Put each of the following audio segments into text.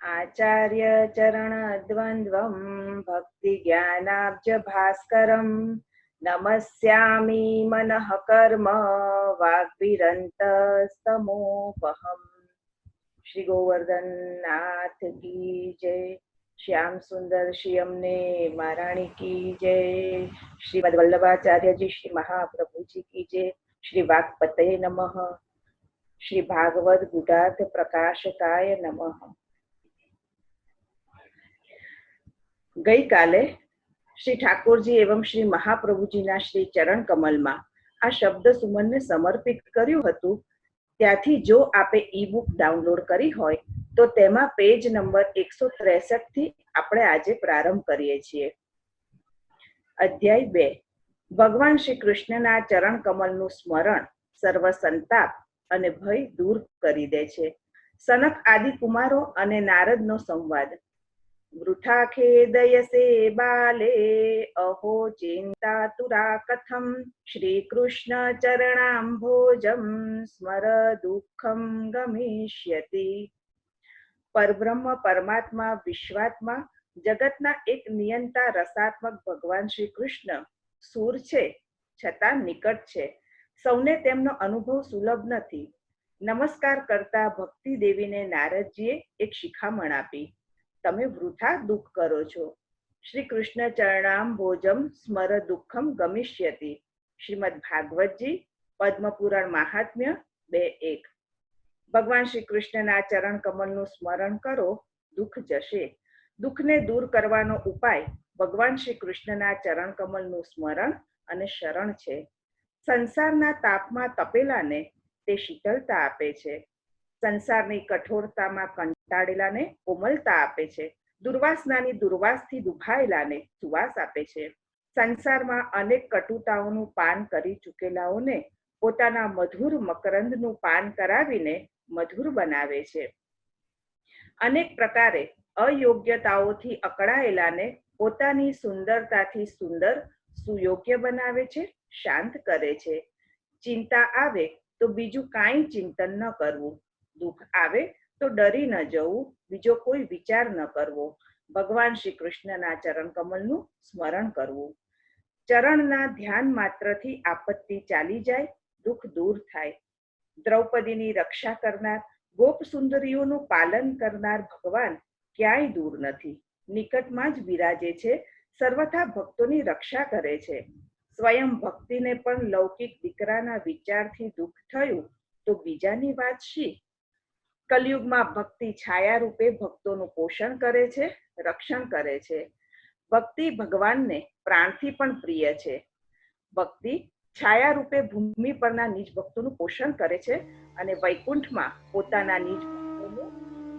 आचार्य चरण द्वन्द्वं भक्ति ज्ञानाब्ज भास्करं नमस्यामि मनः कर्म वाग्भिरन्तस्तमोपहम्। श्री गोवर्धन नाथ की जय। श्याम सुंदर श्री अमने महारानी की जय। श्रीमद वल्लभाचार्य जी श्री महाप्रभु जी की जय। श्री वाक्पते नमः। श्री भागवत गुडार्थ प्रकाशकाय नमः। गई काले श्री ठाकुरजी एवं श्री महाप्रभुजीना श्री चरण कमलમાં આ શબ્દ સુમનને સમર્પિત કર્યું હતું। ત્યાંથી જો આપે ઈ બુક ડાઉનલોડ કરી હોય તો તેમાં પેજ નંબર 163 થી આપણે આજે પ્રારંભ કરીએ છીએ। અધ્યાય 2 ભગવાન શ્રી કૃષ્ણના ચરણ કમલનું સ્મરણ સર્વ સંતાપ અને ભય દૂર કરી દે છે। સનક આદિ કુમારો અને નારદનો સંવાદ। વૃથા ખેદયસે બાલે અહો ચિંતાતુરા કથમ શ્રીકૃષ્ણ ચરણાંભોજમ સ્મર દુઃખમ ગમિષ્યતિ। પરબ્રહ્મ પરમાત્મા વિશ્વાત્મા જગતના એક નિયંતા રસાત્મક ભગવાન શ્રી કૃષ્ણ સૂર છે છતાં નિકટ છે। સૌને તેમનો અનુભવ સુલભ નથી। નમસ્કાર કરતા ભક્તિ દેવીને નારદજીએ એક શિખામણ આપી। તમે વૃથા દુઃખ કરો છો। શ્રી કૃષ્ણ ચરણાંભોજમ સ્મર દુઃખમ ગમિષ્યતિ। શ્રીમદ ભાગવતજી પદ્મપુરાણ મહાત્મ્ય 2:1। ભગવાન શ્રી કૃષ્ણના ચરણ કમલનું સ્મરણ કરો, દુઃખ જશે। દુઃખને દૂર કરવાનો ઉપાય ભગવાન શ્રી કૃષ્ણના ચરણ કમલનું સ્મરણ અને શરણ છે। સંસારના તાપમાં તપેલાને તે શીતળતા આપે છે। સંસારની કઠોરતામાં કંટાળેલાને કોમલતા આપે છે। દુર્વાસનાની દુર્વાસથી દુભાયેલાને સુવાસ આપે છે। સંસારમાં અનેક કટુતાઓનું પાન કરી ચૂકેલાઓને પોતાના મધુર મકરંદનું પાન કરાવીને મધુર બનાવે છે। અનેક પ્રકારે અયોગ્યતાઓથી અકળાયેલાને પોતાની સુંદરતાથી સુંદર સુયોગ્ય બનાવે છે, શાંત કરે છે। ચિંતા આવે તો બીજું કાંઈ ચિંતન ન કરવું। દુઃખ આવે તો ડરી ન જવું, બીજો કોઈ વિચાર ન કરવો। ભગવાન શ્રી કૃષ્ણના ચરણ કમલનું સ્મરણ કરવું। ચરણના ધ્યાન માત્રથી આપત્તિ ચાલી જાય, દુઃખ દૂર થાય। દ્રૌપદીની રક્ષા કરનાર, ગોપ સુંદરીઓનું પાલન કરનાર ભગવાન ક્યાંય દૂર નથી, નિકટમાં જ બિરાજે છે। સર્વથા ભક્તોની રક્ષા કરે છે। સ્વયં ભક્તિને પણ લૌકિક દીકરાના વિચારથી દુઃખ થયું તો બીજાની વાત શી। કલયુગમાં ભક્તિ છાયા રૂપે ભક્તોનું પોષણ કરે છે, રક્ષણ કરે છે। ભક્તિ ભગવાનને પ્રાણથી પણ પ્રિય છે। ભક્તિ છાયા રૂપે ભૂમિ પરના નિજ ભક્તોનું પોષણ કરે છે અને વૈકુંઠમાં પોતાના નિજ ભક્તોનું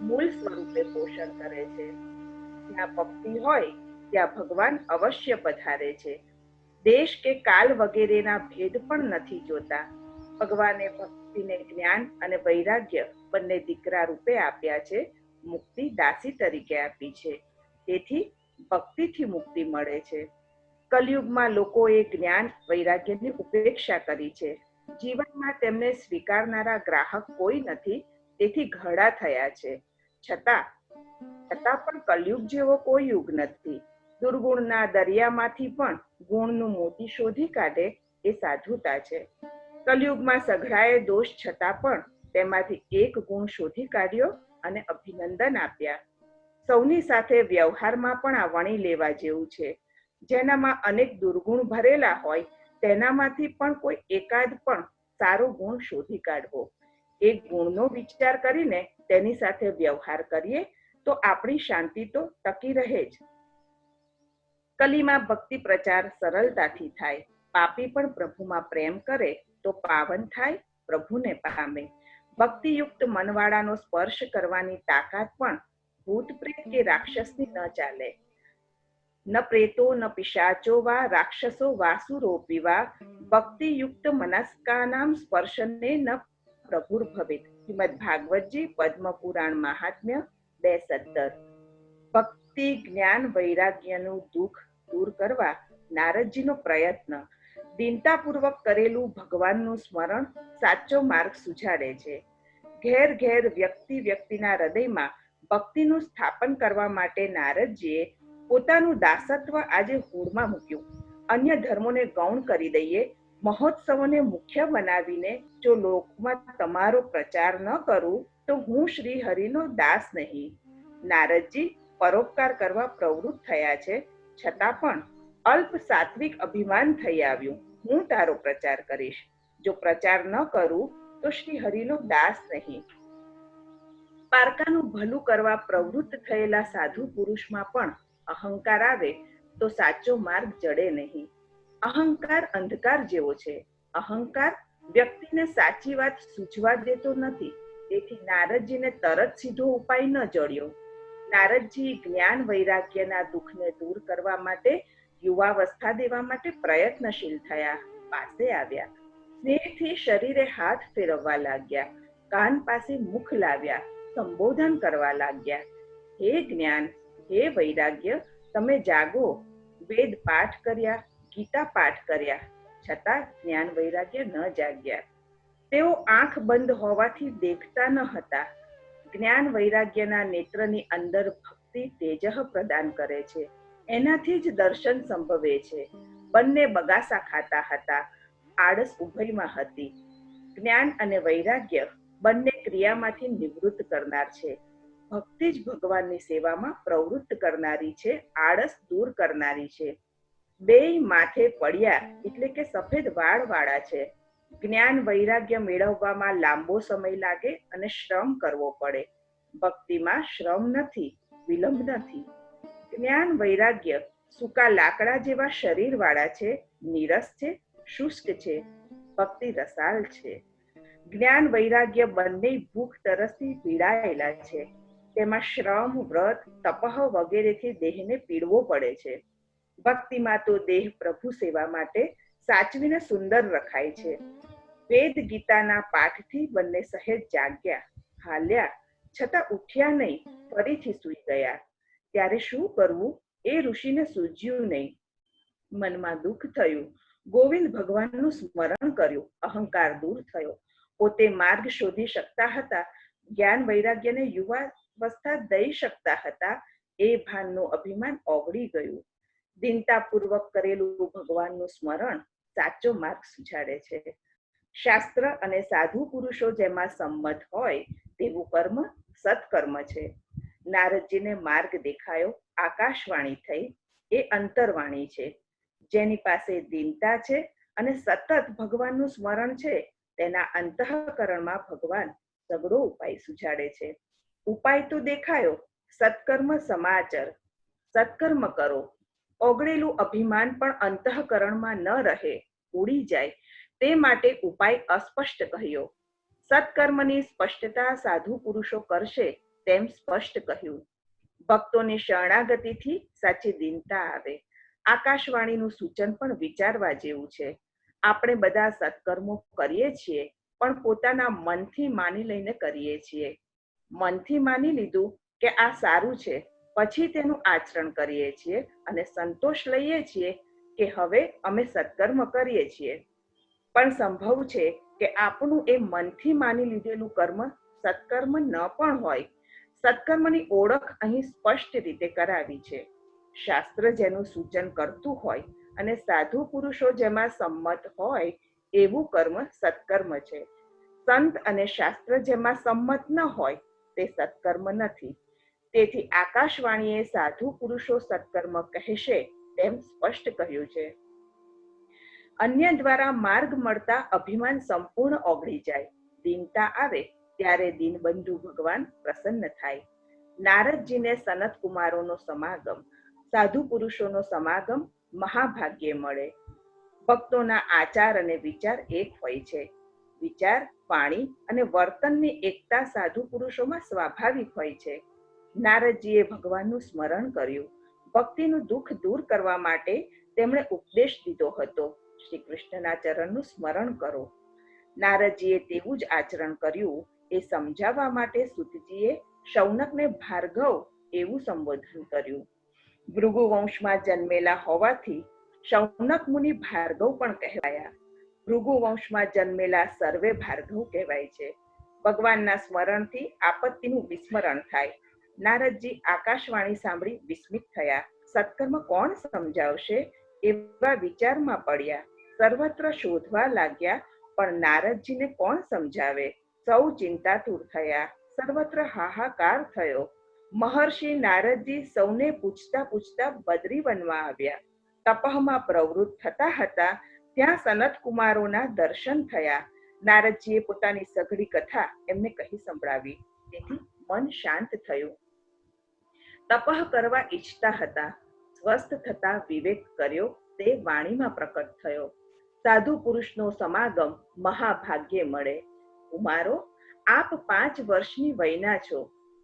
મૂળ સ્વરૂપે પોષણ કરે છે। જ્યાં ભક્તિ હોય ત્યાં ભગવાન અવશ્ય પધારે છે। દેશ કે કાલ વગેરેના ભેદ પણ નથી જોતા। ભગવાને ભક્તિને જ્ઞાન અને વૈરાગ્ય બંને દીકરા રૂપે આપ્યા છે, મુક્તિ દાસી તરીકે આપી છે। તેથી ભક્તિથી મુક્તિ મળે છે। કલયુગમાં લોકોએ જ્ઞાન વૈરાગ્યની ઉપેક્ષા કરી છે। જીવનમાં તેમને સ્વીકારનારા ગ્રાહક કોઈ નથી, તેથી ઘરડા થયા છે। છતાં પણ કલયુગ જેવો કોઈ યુગ નથી। દુર્ગુણના દરિયામાંથી પણ ગુણનું મોતી શોધી કાઢે એ સાધુતા છે। કલયુગમાં સઘળાએ દોષ છતાં પણ તેમાંથી એક ગુણ શોધી કાઢ્યો અને અભિનંદન આપ્યા। સૌની સાથે વ્યવહારમાં પણ આ વણી લેવા જેવું છે। જેનામાં અનેક દુર્ગુણ ભરેલા હોય તેનામાંથી પણ કોઈ એકાદ પણ સારો ગુણ શોધી કાઢવો। એક ગુણનો વિચાર કરીને તેની સાથે વ્યવહાર કરીએ તો આપણી શાંતિ તો ટકી રહે જ। કલીમાં ભક્તિ પ્રચાર સરળતાથી થાય। પાપી પણ પ્રભુમાં પ્રેમ કરે તો પાવન થાય, પ્રભુને પામે। ભક્તિયુક્ત મનવાળાનો સ્પર્શ કરવાની તાકાત પણ ભૂત પ્રેત કે રાક્ષસની ન ચાલે। ન પ્રેતો ન પિશાચો વા રાક્ષસો વાસુરોપી વા ભક્તિયુક્ત મનસ્કાનામ સ્પર્શને ન પ્રભુર્ભવેત। શ્રીમદ ભાગવતજી પદ્મપુરાણ મહાત્મ્ય 2:17। ભક્તિ જ્ઞાન વૈરાગ્યનું દુઃખ દૂર કરવા નારદજીનો પ્રયત્ન। દીનતાપૂર્વક કરેલું ભગવાનનું સ્મરણ સાચો માર્ગ સુઝાડે છે। ઘેર ઘેર વ્યક્તિના હૃદયમાં ભક્તિનું સ્થાપન કરવા માટે નારદજીએ પોતાનું દાસત્વ આજે હોડમાં મૂક્યું. અન્ય ધર્મોને ગૌણ કરી દઈએ, મહોત્સવોને મુખ્ય બનાવીને જો લોકમાં તમારો પ્રચાર ન કરું તો હું શ્રી હરિનો દાસ નહીં. નારદજી પરોપકાર કરવા પ્રવૃત્ત થયા છે, છતાં પણ અલ્પ સાત્વિક અભિમાન થઈ આવ્યું. હું તારો પ્રચાર કરીશ, જો પ્રચાર ન કરું તો શ્રી હરિનો દાસ નહીં. પારકાનું ભલું કરવા પ્રવૃત્ત થયેલા સાધુ પુરુષમાં પણ અહંકાર આવે તો સાચો માર્ગ જડે નહીં. અહંકાર અંધકાર જેવો છે. અહંકાર વ્યક્તિને સાચી વાત સૂચવા દેતો નથી. તેથી નારદજીને તરત સીધો ઉપાય ન જડ્યો. નારદજી જ્ઞાન વૈરાગ્યના દુઃખને દૂર કરવા માટે યુવાવસ્થા દેવા માટે પ્રયત્નશીલ થયા. પાસે આવ્યા, સ્નેહથી શરીરે હાથ ફેરવવા લાગ્યા, કાન પાસે મુખ લાવ્યા, સંબોધન કરવા લાગ્યા. હે જ્ઞાન, હે વૈરાગ્ય, તમે જાગો. વેદ પાઠ કર્યા, ગીતા પાઠ કર્યા, છતાં જ્ઞાન વૈરાગ્ય ન જાગ્યા. તેઓ આંખ બંધ હોવાથી દેખતા ન હતા. જ્ઞાન વૈરાગ્યના નેત્રની અંદર ભક્તિ તેજઃ પ્રદાન કરે છે. એનાથી જ દર્શન સંભવે છે. બંને બગાસા ખાતા હતા, આળસ ઉભયમાં હતી. જ્ઞાન અને વૈરાગ્ય બંને ક્રિયામાંથી નિવૃત્ત કરનાર છે. ભક્તિ જ ભગવાનની સેવામાં પ્રવૃત્ત કરનારી છે, આળસ દૂર કરનારી છે. બેય માથે પડ્યા એટલે કે સફેદ વાળ વાળા છે. જ્ઞાન વૈરાગ્ય મેળવવામાં લાંબો સમય લાગે અને શ્રમ કરવો પડે. ભક્તિમાં શ્રમ નથી, વિલંબ નથી. જ્ઞાન વૈરાગ્ય સૂકા લાકડા જેવા શરીર વાળા છે, નીરસ છે, શુષ્ક છે. ભક્તિ રસાળ છે. જ્ઞાન વૈરાગ્ય બંને ભૂખ તરસથી પીડાયેલા છે. તેમાં શ્રમ, વ્રત, તપઃ વગેરેથી દેહને પીડવો પડે છે. ભક્તિમાં તો દેહ પ્રભુ સેવા માટે સાચવીને સુંદર રખાય છે. વેદ ગીતાના પાઠથી બંને સહેજ જાગ્યા, હાલ્યા, છતાં ઉઠ્યા નહીં, ફરીથી સૂઈ ગયા. ત્યારે શું કરવું એ ઋષિને સૂઝ્યું નહીં. મનમાં દુઃખ થયું. ગોવિંદ ભગવાનનું સ્મરણ કર્યું. અહંકાર દૂર થયો. પોતે માર્ગ શોધી શકતા હતા, જ્ઞાન વૈરાગ્યને યુવાવસ્થા દઈ શકતા હતા. એ ભાનનું અભિમાન ઓગળી ગયું. દીનતાપૂર્વક કરેલું ભગવાનનું સ્મરણ સાચો માર્ગ સુઝાડે છે. શાસ્ત્ર અને સાધુ પુરુષો જેમાં સંમત હોય તેવું કર્મ સત્કર્મ છે. નારદજીને માર્ગ દેખાયો, આકાશવાણી થઈ, એ અંતરવાણી છે. જેની પાસે દીનતા છે અને સતત ભગવાનનું સ્મરણ છે, તેના અંતઃકરણમાં ભગવાન સગળો ઉપાય સુઝાડે છે. ઉપાય તો દેખાયો, સત્કર્મ સમાચર, સત્કર્મ કરો. ઓગળેલું અભિમાન પણ અંતઃકરણમાં ન રહે, ઉડી જાય, તે માટે ઉપાય અસ્પષ્ટ કહ્યો. સત્કર્મની સ્પષ્ટતા સાધુ પુરુષો કરશે તેમ સ્પષ્ટ કહ્યું. ભક્તોની શરણાગતિથી સાચી દીનતા આવે. આકાશવાણીનું સૂચન પણ વિચારવા જેવું છે. આપણે બધા સત્કર્મો કરીએ છીએ, પણ પોતાના મનથી માની લઈને કરીએ છીએ. મનથી માની લીધું કે આ સારું છે, પછી તેનું આચરણ કરીએ છીએ અને સંતોષ લઈએ છીએ કે હવે અમે સત્કર્મ કરીએ છીએ. પણ સંભવ છે કે આપણું એ મનથી માની લીધેલું કર્મ સત્કર્મ ન પણ હોય. સત્કર્મની ઓળખ અહીં સ્પષ્ટ રીતે કરાવી છે. શાસ્ત્ર જેનું સૂચન કરતું હોય અને સાધુ પુરુષો જેમાં સંમત હોય એવું કર્મ સત્કર્મ છે. સંત અને શાસ્ત્ર જેમાં સંમત ન હોય તે સત્કર્મ નથી. તેથી આકાશવાણીએ સાધુ પુરુષો સત્કર્મ કહેશે તેમ સ્પષ્ટ કહ્યું છે. અન્ય દ્વારા માર્ગ મળતા અભિમાન સંપૂર્ણ ઓગળી જાય. દીનતા આવે ત્યારે દીનબંધુ ભગવાન પ્રસન્ન થાય. નારદજીને સનત કુમારોનો સમાગમ, સાધુ પુરુષોનો સમાગમ મહાભાગ્યે મળે. ભક્તોના આચાર અને વિચાર એક હોય છે. વિચાર, વાણી અને વર્તનની એકતા સાધુ પુરુષોમાં સ્વાભાવિક હોય છે. નારદજીએ ભગવાનનું સ્મરણ કર્યું. ભક્તિનું દુઃખ દૂર કરવા માટે તેમણે ઉપદેશ દીધો હતો, શ્રી કૃષ્ણના ચરણનું સ્મરણ કરો. નારદજીએ તેવું જ આચરણ કર્યું. એ સમજાવવા માટે સુતજીએ શૌનકને ભાર્ગવ એવું સંબોધન કર્યું. ભૃગુ વંશમાં જન્મેલા હોવાથી શૌનક મુનિ ભાર્ગવ પણ કહેવાયા. ભૃગુ વંશમાં જન્મેલા સર્વે ભાર્ગવ કહેવાય છે. ભગવાનના સ્મરણથી આપત્તિનું વિસ્મરણ થાય. નારદજી આકાશવાણી સાંભળી વિસ્મિત થયા. સત્કર્મ કોણ સમજાવશે એવા વિચારમાં પડ્યા. સર્વત્ર શોધવા લાગ્યા, પણ નારદજીને કોણ સમજાવે? સૌ ચિંતાતુર થયા. સર્વત્ર હાહાકાર થયો. મહર્ષિ નારદજી સૌને પૂછતા પૂછતા બદ્રીવનમાં આવ્યા. તપઃમાં પ્રવૃત્ત થતા હતા ત્યાં સનત કુમારોના દર્શન થયા. નારદજીએ પોતાની સઘળી કથા એમને કહી સંભળાવી. તેથી મન શાંત થયું. તપઃ કરવા ઈચ્છતા હતા. સ્વસ્થ થતા વિવેક કર્યો તે વાણીમાં પ્રકટ થયો. સાધુ પુરુષનો સમાગમ મહાભાગ્યે મળે. કુમારો, આપ 5 વર્ષની વયના છો,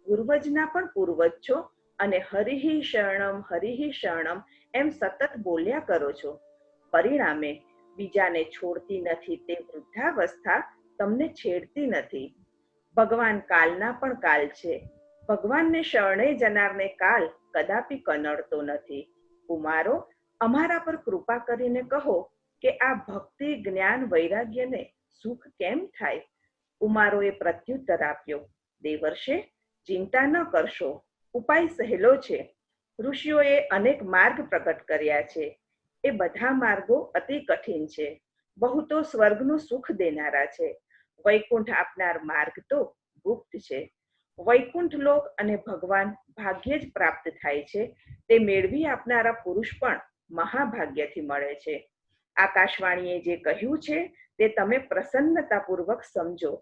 પૂર્વજના પણ પૂર્વજ છો અને હરિહિ શરણમ એમ સતત બોલ્યા કરો છો. પરિણામે બીજાને છોડતી નથી તે વૃદ્ધાવસ્થા તમને છેડતી નથી. ભગવાન કાલના પણ કાલ છે. ભગવાનને શરણે જનારને કાલ કદાપી કનડતો નથી. કુમારો, અમારા પર કૃપા કરીને કહો કે આ ભક્તિ જ્ઞાન વૈરાગ્યને સુખ કેમ થાય? કુમારોએ પ્રત્યુત્તર આપ્યો, દેવર્ષે, ચિંતા ન કરશો, ઉપાય સહેલો છે. ઋષિઓએ અનેક માર્ગ પ્રકટ કર્યા છે. એ બધા માર્ગો અતિ કઠિન છે. બહુ તો સ્વર્ગનું સુખ દેનારા છે. વૈકુંઠ આપનાર માર્ગ તો ગુપ્ત છે. વૈકુંઠ લોક અને ભગવાન ભાગ્યે જ પ્રાપ્ત થાય છે. તે મેળવી આપનારા પુરુષ પણ મહાભાગ્યથી મળે છે. આકાશવાણીએ જે કહ્યું છે તે તમે પ્રસન્નતાપૂર્વક સમજો.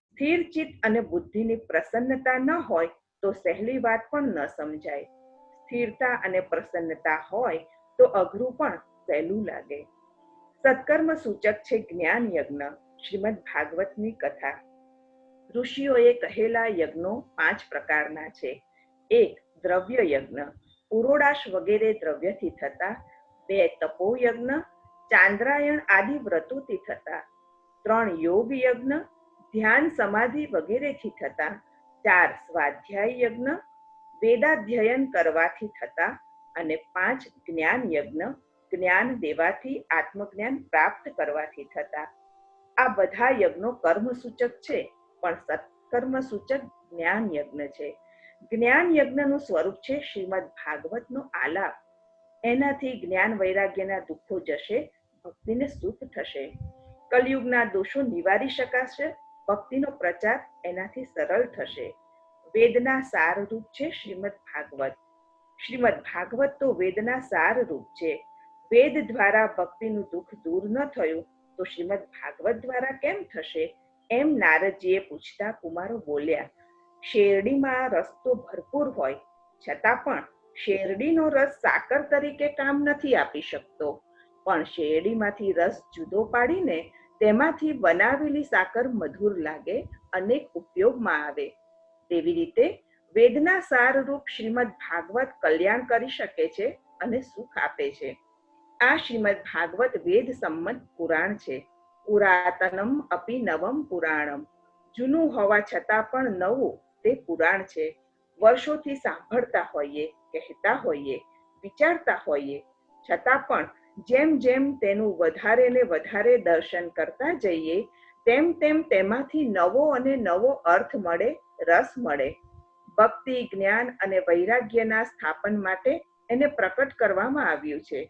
સ્થિર ચિત્ત અને બુદ્ધિની પ્રસન્નતા ન હોય તો સહેલી વાત પણ ન સમજાય. સ્થિરતા અને પ્રસન્નતા હોય તો અઘરું પણ સહેલું લાગે. સત્કર્મ સૂચક છે જ્ઞાન યજ્ઞ. શ્રીમદ ભાગવતની કથા. ઋષિઓએ કહેલા યજ્ઞો 5 પ્રકારના છે. 1. દ્રવ્ય યજ્ઞ, પુરોડાશ વગેરે દ્રવ્યથી થતા. 2. તપોયજ્ઞ, ચાંદ્રાયણ આદિ વ્રતોથી થતા. 3. યોગ યજ્ઞ, ધ્યાન સમાધિ વગેરેથી થતા. 4. સ્વાધ્યાય યજ્ઞ, વેદાધ્યયન કરવાથી થતા. અને 5. જ્ઞાન યજ્ઞ, જ્ઞાન દેવાથી આત્મજ્ઞાન પ્રાપ્ત કરવાથી થતા. આ બધા યજ્ઞો કર્મસૂચક છે, પણ સત્કર્મ સૂચક જ્ઞાન યજ્ઞ છે. જ્ઞાન યજ્ઞનું સ્વરૂપ છે શ્રીમદ ભાગવતનો આલાપ. એનાથી જ્ઞાન વૈરાગ્યના દુઃખો જશે, ભક્તિને સુખ થશે. કલયુગના દોષો નિવારી શકાશે. ભક્તિનો પ્રચાર એનાથી સરળ થશે. વેદના સાર રૂપ છે શ્રીમદ ભાગવત. શ્રીમદ ભાગવત તો વેદના સાર રૂપ છે. વેદ દ્વારા ભક્તિનું દુઃખ દૂર ન થયું તો શ્રીમદ ભાગવત દ્વારા કેમ થશે? એમ નારદજીએ પૂછતા કુમારો બોલ્યા, શેરડીમાં રસ તો ભરપૂર હોય, છતાં પણ શેરડીનો રસ સાકર તરીકે કામ નથી આપી શકતો. પણ શેરડીમાંથી રસ જુદો પાડીને તેમાંથી બનાવેલી સાકર મધુર લાગે, અનેક ઉપયોગમાં આવે. તેવી રીતે વેદના સાર રૂપ શ્રીમદ ભાગવત કલ્યાણ કરી શકે છે અને સુખ આપે છે. આ શ્રીમદ ભાગવત વેદ સંમત પુરાણ છે. પુરાતનમ અપી નવમ પુરાણમ. જૂનું હોવા છતાં પણ નવું તે પુરાણ છે. વર્ષોથી સાંભળતા હોઈએ, કહેતા હોઈએ, વિચારતા હોઈએ, છતાં પણ જેમ જેમ તેનું વધારે ને વધારે દર્શન કરતા જઈએ તેમ તેમ તેમાંથી નવો અને નવો અર્થ મળે, રસ મળે. ભક્તિ, જ્ઞાન અને વૈરાગ્યના સ્થાપન માટે એને પ્રકટ કરવામાં આવ્યું છે.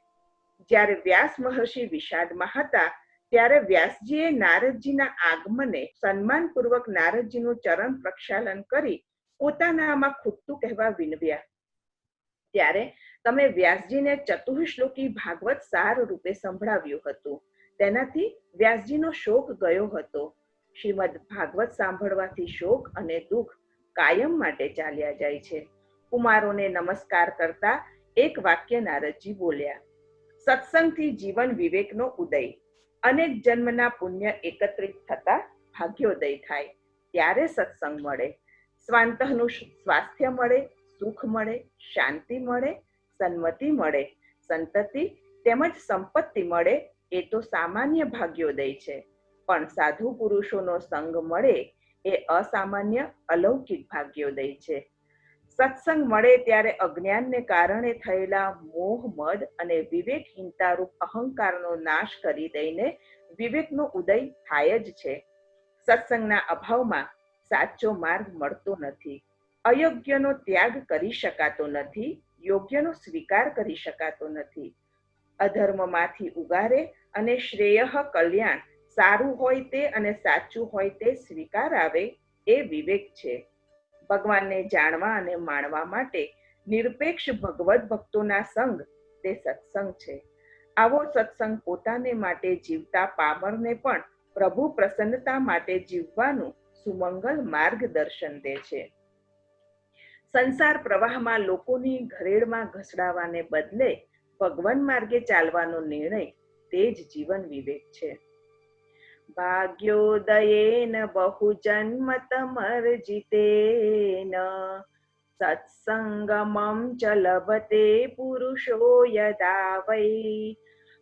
જ્યારે વ્યાસ મહર્ષિ વિષાદમાં હતા ત્યારે વ્યાસજીએ નારદજીના આગમને સન્માનપૂર્વક નારદજીનું ચરણ પ્રક્ષાલન કરી પોતાનામાં ખૂટતું કહેવા વિનવ્યા. ત્યારે તમે વ્યાસજીને ચતુશ્લોકી ભાગવત સાર રૂપે સંભળાવ્યું હતું. તેનાથી વ્યાસજીનો શોક ગયો હતો. શ્રીમદ ભાગવત સાંભળવાથી શોક અને દુઃખ કાયમ માટે ચાલ્યા જાય છે. કુમારોને નમસ્કાર કરતા એક વાક્ય નારદજી બોલ્યા, સત્સંગથી જીવન વિવેકનો ઉદય. અનેક જન્મના પુણ્ય એકત્રિત થતા ભાગ્યોદય થાય. ત્યારે સત્સંગ મળે. સ્વાંતઃનું સ્વાસ્થ્ય મળે, સુખ મળે, શાંતિ મળે, સન્મતિ મળે, સંતતિ તેમજ સંપત્તિ મળે. એ તો સામાન્ય ભાગ્યોદય છે. પણ સાધુ પુરુષોનો સંગ મળે એ અસામાન્ય અલૌકિક ભાગ્યોદય છે. સત્સંગ મળે ત્યારે અજ્ઞાનને કારણે થયેલા મોહ, મદ અને વિવેકહીનતારૂપ અહંકારનો નાશ કરી દઈને વિવેકનો ઉદય થાય જ છે. સત્સંગના અભાવમાં સાચો માર્ગ મળતો નથી. અયોગ્યનો ત્યાગ કરી શકાતો નથી, યોગ્યનો સ્વીકાર કરી શકાતો નથી. અધર્મમાંથી ઉગારે અને શ્રેય કલ્યાણ સારું હોય તે અને સાચું હોય તે સ્વીકાર આવે એ વિવેક છે. ભગવાનને જાણવા અને માણવા માટે નિરપેક્ષ ભગવત ભક્તોના સંગ તે સત્સંગ છે. આવો સત્સંગ પોતાને માટે જીવતા પામરને પણ પ્રભુ પ્રસન્નતા માટે જીવવાનું સુમંગલ માર્ગદર્શન દે છે. સંસાર પ્રવાહમાં લોકોની ઘરેડમાં ઘસડાવાને બદલે ભગવાન માર્ગે ચાલવાનો નિર્ણય તે જ જીવન વિવેક છે. ભાગ્યોદયેન બહુજન્મતમર્જિતેન સત્સંગમં ચ લભતે પુરુષો યદા વૈ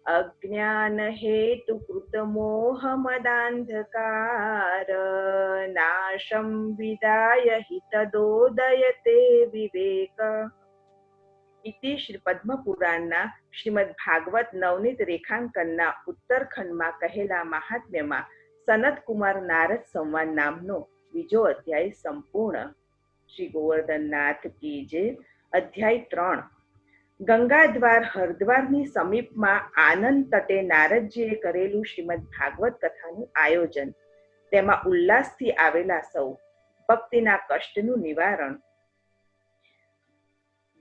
અજ્ઞાન હેતુ કૃત મોહ મદાંધકાર નાશમ વિદાય હિ તદોદયતે વિવેક. ઇતિ શ્રી પદ્મ પુરાણના શ્રીમદ ભાગવત નવનીત રેખાંકનના ઉત્તરખંડમાં કહેલા મહાત્મ્યમાં સનત કુમાર નારદ સંવાદ નામનો બીજો અધ્યાય સંપૂર્ણ. શ્રી ગોવર્ધનનાથ કી જય. અધ્યાય 3. ગંગાદ્વાર હરદ્વારની સમીપમાં આનંદ તટે નારદજીએ કરેલું શ્રીમદ ભાગવત કથાનું આયોજન, તેમાં ઉલ્લાસથી આવેલા સૌ, ભક્તિના કષ્ટનું નિવારણ.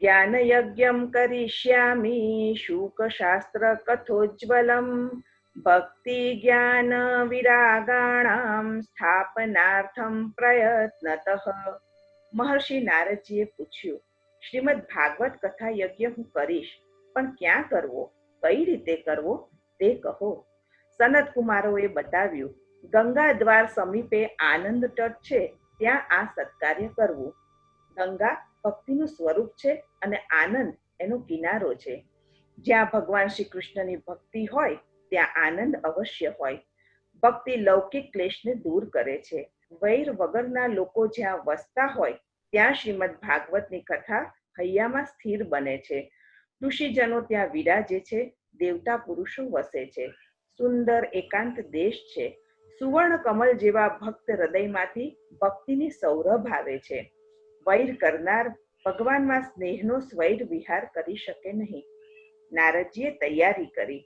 જ્ઞાન યજ્ઞમ કરિષ્યામિ શુકશાસ્ત્ર કથોજ્વલમ ભક્તિ જ્ઞાન વિરાગાણામ સ્થાપનાર્થમ પ્રયત્નતઃ. મહર્ષિ નારદજીએ પૂછ્યું, શ્રીમદ ભાગવત કથા યજ્ઞ હું કરીશ, પણ ક્યાં કરવો, કઈ રીતે કરવો તે કહો. સનત કુમારોએ બતાવ્યું, ગંગા દ્વાર સમીપે આનંદ તટ છે, ત્યાં આ સત્કાર્ય કરવું. ગંગા ભક્તિનું સ્વરૂપ છે અને આનંદ એનો કિનારો છે. જ્યાં ભગવાન શ્રી કૃષ્ણની ભક્તિ હોય ત્યાં આનંદ અવશ્ય હોય. ભક્તિ લૌકિક ક્લેશને દૂર કરે છે. વૈર વગરના લોકો જ્યાં વસતા હોય ત્યાં શ્રીમદ ભાગવતની કથા હૈયામાં સ્થિર બને છે. ઋષિજનો ત્યાં વિરાજે છે, દેવતા પુરુષો વસે છે. સુંદર એકાંત દેશ છે. સુવર્ણ કમલ જેવા ભક્ત હૃદયમાંથી ભક્તિની સૌરભ આવે છે. વૈર કરનાર ભગવાનમાં સ્નેહનો સ્વૈર વિહાર કરી શકે નહીં. નારદજીએ તૈયારી કરી.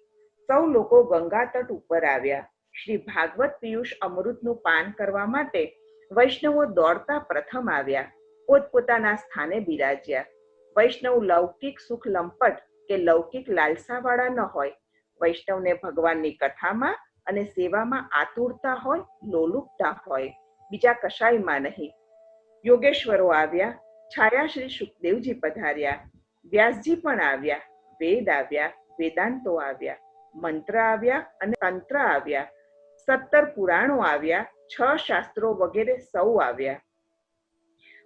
સૌ લોકો ગંગા તટ ઉપર આવ્યા. શ્રી ભાગવત પિયુષ અમૃતનું પાન કરવા માટે વૈષ્ણવો દોડતા પ્રથમ આવ્યા. પોતપોતાના સ્થાને બિરાજ્યા. વૈષ્ણવ લૌકિક સુખ લંપટ કે લૌકિક લાલસાવાળા ન હોય. વૈષ્ણવને ભગવાનની કથામાં અને સેવામાં આતુરતા હોય, લોલુપતા હોય, બીજા કશાયમાં નહીં. યોગેશ્વરો આવ્યા. છાયા શ્રી સુખદેવજી પધાર્યા. વ્યાસજી પણ આવ્યા. વેદ આવ્યા, વેદાંતો આવ્યા, મંત્ર આવ્યા અને તંત્ર આવ્યા. 17 પુરાણો આવ્યા, 6 શાસ્ત્રો વગેરે સૌ આવ્યા.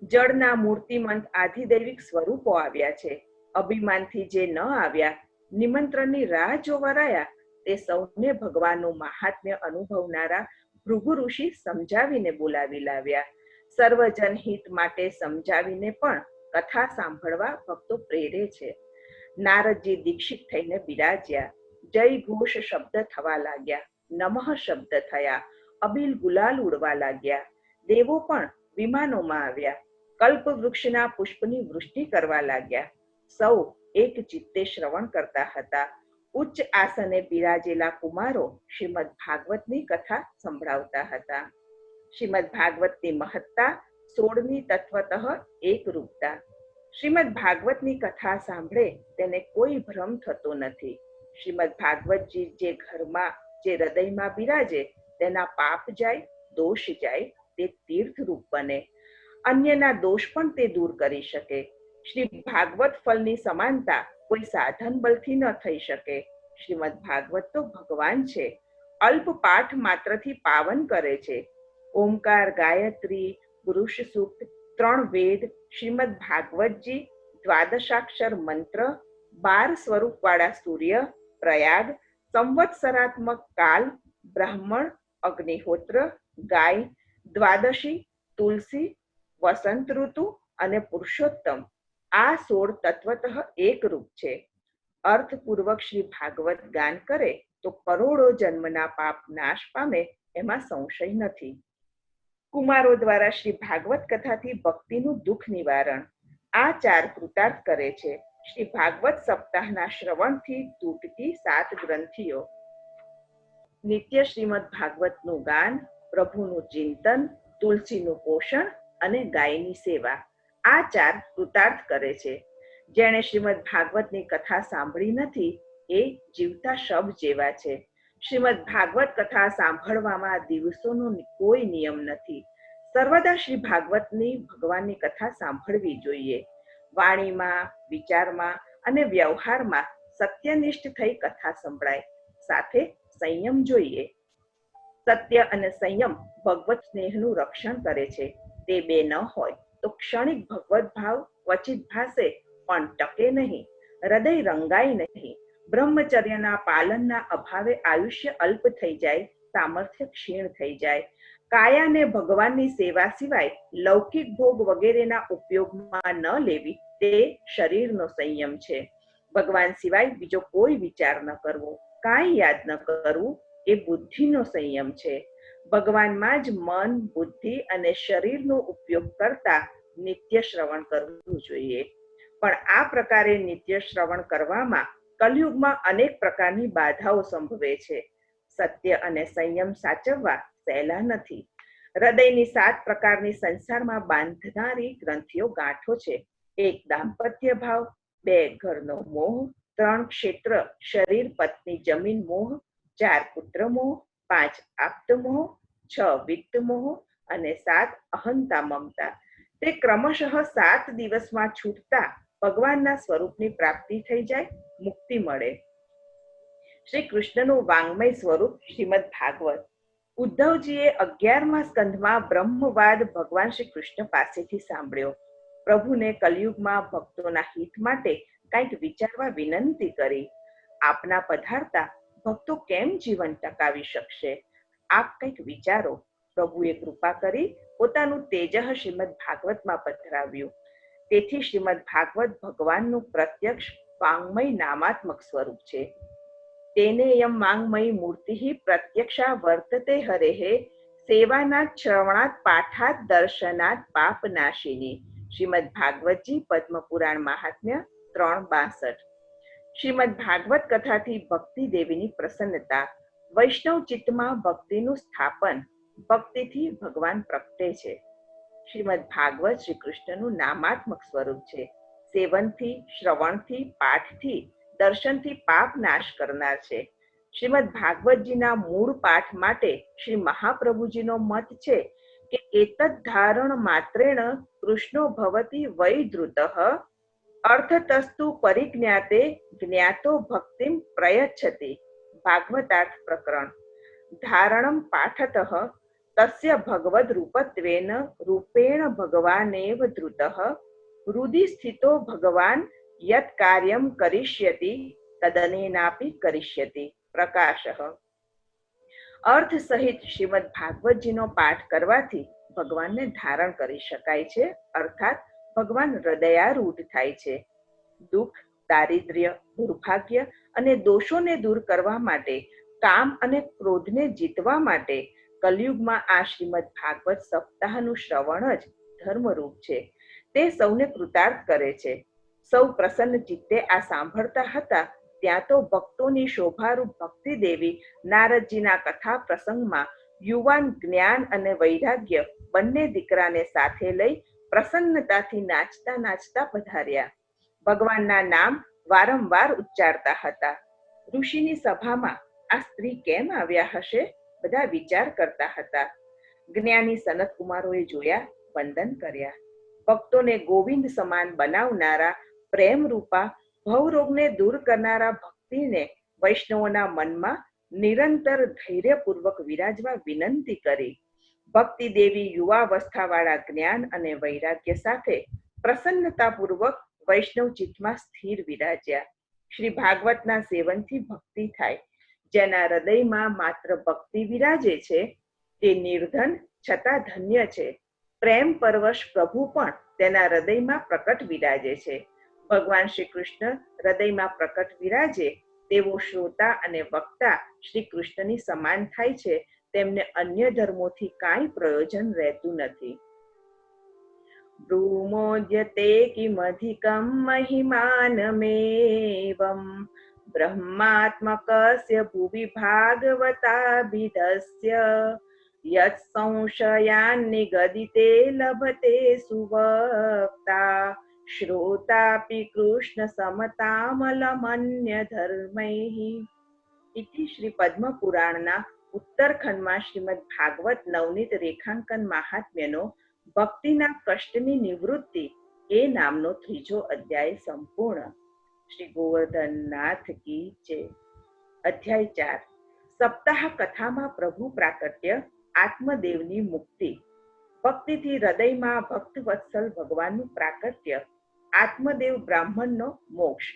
જળના મૂર્તિમંત આધિદૈવિક સ્વરૂપો આવ્યા છે. અભિમાનથી જે ન આવ્યા, નિમંત્રણની રાહ જો વરાયા, તે સૌને ભગવાનનું મહાત્મ્ય અનુભવનારા ભૃગુ ઋષિ સમજાવીને બોલાવી લાવ્યા. સર્વજન હિત માટે સમજાવીને પણ કથા સાંભળવા ભક્તો પ્રેરે છે. નારદજી દીક્ષિત થઈને બિરાજ્યા. જય ઘોષ શબ્દ થવા લાગ્યા, નમઃ શબ્દ થયા, અબિલ ગુલાલ ઉડવા લાગ્યા. દેવો પણ વિમાનોમાં આવ્યા. કલ્પ વૃક્ષના પુષ્પની વૃષ્ટિ કરવા લાગ્યા. સૌ એક ચિત્તે શ્રવણ કરતા હતા. ઉચ્ચ આસને બિરાજેલા કુમારો શ્રીમદ ભાગવતની કથા સંભળાવતા હતા. શ્રીમદ ભાગવતની મહત્તા 16ની તત્વતઃ એકરૂપતા. શ્રીમદ ભાગવતની કથા સાંભળે તેને કોઈ ભ્રમ થતો નથી. શ્રીમદ ભાગવતજી જે ઘરમાં, જે હૃદયમાં બિરાજે, તેના પાપ જાય, દોષ જાય, તે તીર્થરૂપ બને. અન્યના દોષ પણ તે દૂર કરી શકે. શ્રી ભાગવત ફળની સમાનતા કોઈ સાધન બલથી ન થઈ શકે. શ્રીમદ ભાગવત તો ભગવાન છે. અલ્પ પાઠ માત્રથી પાવન કરે છે. ઓમકાર, ગાયત્રી, પુરુષ સૂક્ત, 3 વેદ, શ્રીમદ ભાગવતજી, દ્વાદશાક્ષર મંત્ર, 12 સ્વરૂપવાળા સૂર્ય, પ્રયાગ, સંવત્સરાત્મક કાલ, બ્રાહ્મણ, અગ્નિહોત્ર, ગાય, દ્વાદશી, તુલસી, વસંત ઋતુ અને પુરુષોત્તમ, આ 16 તત્વતઃ એકરૂપ છે. અર્થપૂર્વક શ્રી ભાગવત ગાન કરે તો કરોડો જન્મના પાપ નાશ પામે, એમાં સંશય નથી. કુમારો દ્વારા શ્રી ભાગવત કથાથી ભક્તિનું દુઃખ નિવારણ. આ 4 કૃતાર્થ કરે છે. શ્રી ભાગવત સપ્તાહના શ્રવણથી તૂટતી 7 ગ્રંથિઓ. નિત્ય શ્રીમદ ભાગવતનું ગાન, પ્રભુનું ચિંતન, તુલસીનું પોષણ અને ગાયની સેવા. આ 4 કૃતાર્થ કરે છે. જેણે શ્રીમદ ભાગવતની કથા સાંભળી નથી એ જીવતા શબ જેવા છે. શ્રીમદ ભાગવત કથા સાંભળવામાં દિવસોનો કોઈ નિયમ નથી. સર્વદા શ્રી ભાગવતની ભગવાનની કથા સાંભળવી જોઈએ. વાણીમાં, વિચારમાં અને વ્યવહારમાં સત્યનિષ્ઠ થઈ કથા સંભળાય. સાથે સંયમ જોઈએ. સત્ય અને સંયમ ભગવત સ્નેહનું રક્ષણ કરે છે. તે બે ન હોય તો ક્ષણિક ભગવત ભાવ ક્વચિત ભાસે પણ ટકે નહીં. હૃદય રંગાય નહીં. બ્રહ્મચર્યના પાલનના અભાવે આયુષ્ય અલ્પ થઈ જાય, સામર્થ્ય ક્ષીણ થઈ જાય. કાયાને ભગવાનની સેવા સિવાય લૌકિક ભોગ વગેરેના ઉપયોગમાં ન લેવી તે શરીરનો સંયમ છે. ભગવાન સિવાય બીજો કોઈ વિચાર ન કરવો, કાંઈ યાદ ન કરવું એ બુદ્ધિનો સંયમ છે. ભગવાનમાં જ મન, બુદ્ધિ અને શરીરનો ઉપયોગ કરતા નિત્ય શ્રવણ કરવું જોઈએ. પણ આ પ્રકારે નિત્ય શ્રવણ કરવામાં કલયુગમાં અનેક પ્રકારની બાધાઓ સંભવે છે. સત્ય અને સંયમ સાચવવા સહેલા નથી. હૃદયની 7 પ્રકારની સંસારમાં બાંધનારી ગ્રંથિઓ ગાંઠો છે. 1 દાંપત્ય ભાવ, 2 ઘરનો મોહ, 3 ક્ષેત્ર શરીર પત્ની જમીન મોહ, 4 પુત્ર મોહ, 5 આપ્ત મોહ, 6 વિત્ત મોહ અને 7 અહંતા મમતા. તે ક્રમશઃ 7 દિવસમાં છૂટતા ભગવાનના સ્વરૂપની પ્રાપ્તિ થઈ જાય, મુક્તિ મળે. શ્રી કૃષ્ણનું વાંગ્મય સ્વરૂપ શ્રીમદ ભાગવત. ઉદ્ધવજીએ 11મા સ્કંધમાં બ્રહ્મવાદ ભગવાન શ્રી કૃષ્ણ પાસેથી સાંભળ્યો. પ્રભુને કલયુગમાં ભક્તોના હિત માટે કંઈક વિચારવા વિનંતી કરી. આપના પધારતા ભક્તો કેમ જીવન ટકાવી શકશે? આપ કંઈક વિચારો. પ્રભુએ કૃપા કરી પોતાનું તેજઃ શ્રીમદ ભાગવતમાં પધરાવ્યું. તેથી શ્રીમદ ભાગવત ભગવાનનું પ્રત્યક્ષ વાંગ્મય નામાત્મક સ્વરૂપ છે. તેનેયમ વાંગ્મયી મૂર્તિ પ્રત્યક્ષા વર્તતે હરેઃ સેવાનાથ શ્રવણાત પાઠાત દર્શનાત પાપનાશિની. શ્રીમદ ભાગવતજી પદ્મ પુરાણ મહાત્મ્ય 3:62. શ્રીમદ ભાગવત કથાથી ભક્તિ દેવીની પ્રસન્નતા. વૈષ્ણવ ચિત્તમાં ભક્તિનું સ્થાપન. ભક્તિથી ભગવાન પ્રગટે છે. શ્રીમદ ભાગવત શ્રી કૃષ્ણનું નામાત્મક સ્વરૂપ છે. સેવનથી, શ્રવણથી, પાઠથી, દર્શનથી પાપ નાશ કરનાર છે. શ્રીમદ ભાગવતજીના મૂળ પાઠ માટે શ્રી મહાપ્રભુજીનો મત છે કે એતદ ધારણ માત્રેણ કૃષ્ણો ભવતી વૈ ધૃતઃ અર્થતસ્તુ પરિજ્ઞાતે જ્ઞાતો ભક્તિમ પ્રયચ્છતિ. ભાગવતાર્થ પ્રકરણ. ધારણમ પાઠતઃ તસ્ય ભગવદ રૂપત્વેન રૂપેણ ભગવાનેવ ધૃતઃ હૃદિ સ્થિતો ભગવાન યત કાર્યમ કરિષ્યતિ તદનેનાપી કરિષ્યતિ. પ્રકાશઃ. અર્થ સહિત શ્રીમદ ભાગવતજીનો પાઠ કરવાથી ભગવાનને ધારણ કરી શકાય છે, અર્થાત ભગવાન હૃદયારૂઢ થાય છે. દુઃખ, દારિદ્ર્ય, દુર્ભાગ્ય અને દોષોને દૂર કરવા માટે, કામ અને ક્રોધને જીતવા માટે કલયુગમાં આ શ્રીમદ ભાગવત સપ્તાહનું શ્રવણ જ ધર્મરૂપ છે. તે સૌને કૃતાર્થ કરે છે. સૌ પ્રસન્ન ચિત્તે આ સાંભળતા હતા ત્યાં તો ભક્તોની શોભારૂપ ભક્તિ દેવી નારદજીના કથા પ્રસંગમાં યુવાન જ્ઞાન અને વૈરાગ્ય બંને દીકરાને સાથે લઈ પ્રસન્નતાથી નાચતા નાચતા પધાર્યા. ભગવાનના નામ વારંવાર ઉચ્ચારતા હતા. ઋષિની સભામાં આ સ્ત્રી કેમ આવ્યા હશે? બધા વિચાર કરતા હતા. જ્ઞાની સનત કુમારોએ જોયા, વંદન કર્યા. ભક્તોને ગોવિંદ સમાન બનાવનારા પ્રેમ રૂપા ભવરોગને દૂર કરનારા ભક્તિને વૈષ્ણવોના મનમાં નિરંતર ધૈર્યપૂર્વક વિરાજવા વિનંતી કરી. ભક્તિ દેવી યુવાવસ્થાવાળા જ્ઞાન અને વૈરાગ્ય સાથે પ્રસન્નતાપૂર્વક વૈષ્ણવ ચિત્તમાં સ્થિર વિરાજ્યા. શ્રી ભાગવતના સેવનથી ભક્તિ થાય. જેના હૃદયમાં માત્ર ભક્તિ વિરાજે છે તે નિર્ધન છતાં ધન્ય છે. પ્રેમ પરવશ પ્રભુ પણ તેના હૃદયમાં પ્રકટ વિરાજે છે. ભગવાન શ્રી કૃષ્ણ હૃદયમાં પ્રકટ વિરાજે તેવો શ્રોતા અને વક્તા શ્રી કૃષ્ણની સમાન થાય છે તેમને અન્ય ધર્મોથી કાંઈ પ્રયોજન રહેતું નથી. બ્રૂમોદ્યતે કિમધિકમ મહિમાનમેવમ બ્રહ્માત્મકસ્ય ભુવિ ભાગવતાભિધસ્ય યત સંશયાન નિગદિતે લભતે સુવક્તા શ્રોતાપી કૃષ્ણ સમતામલમન્ય ધર્મૈઃ. ઇતિ શ્રી પદ્મ પુરાણના ઉત્તરખંડમાં શ્રીમદ ભાગવત નવનીત રેખાંકન મહાત્મ્યનો ભક્તિના કષ્ટની નિવૃત્તિ એ નામનો 3જો અધ્યાય સંપૂર્ણ. શ્રી ગોવર્ધનનાથ કી જય. અધ્યાય 4. સપ્તાહ કથામાં પ્રભુ પ્રાકટ્ય, આત્મદેવની મુક્તિ. ભક્તિથી હૃદયમાં ભક્તવત્સલ ભગવાનનું પ્રાકટ્ય, આત્મદેવ બ્રાહ્મણનો મોક્ષ.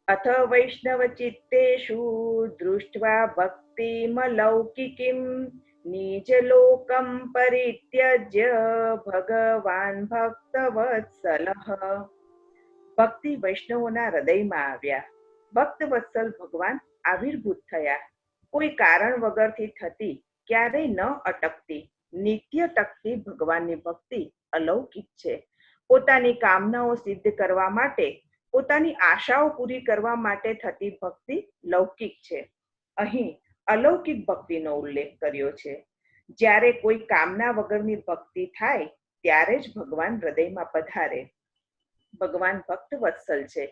અથ વૈષ્ણવ ચિત્તેષુ દૃષ્ટ્વા ભક્તિમલૌકિકીમ નિજલોકમ પરિત્યજ્ય ભગવાન ભક્તવત્સલઃ. ભક્તિ વૈષ્ણવોના હૃદયમાં આવ્યા. ભક્તવત્સલ ભગવાન આવિર્ભૂત થયા. કોઈ કારણ વગરથી થતી, ક્યારેય ન અટકતી, નિત્ય ટકતી ભગવાનની ભક્તિ અલૌકિક છે. પોતાની કામનાઓ સિદ્ધ કરવા માટે, પોતાની આશાઓ પૂરી કરવા માટે થતી ભક્તિ લૌકિક છે. અહીં અલૌકિક ભક્તિનો ઉલ્લેખ કર્યો છે. જ્યારે કોઈ કામના વગરની ભક્તિ થાય ત્યારે જ ભગવાન હૃદયમાં પધારે. ભગવાન ભક્તવત્સલ છે,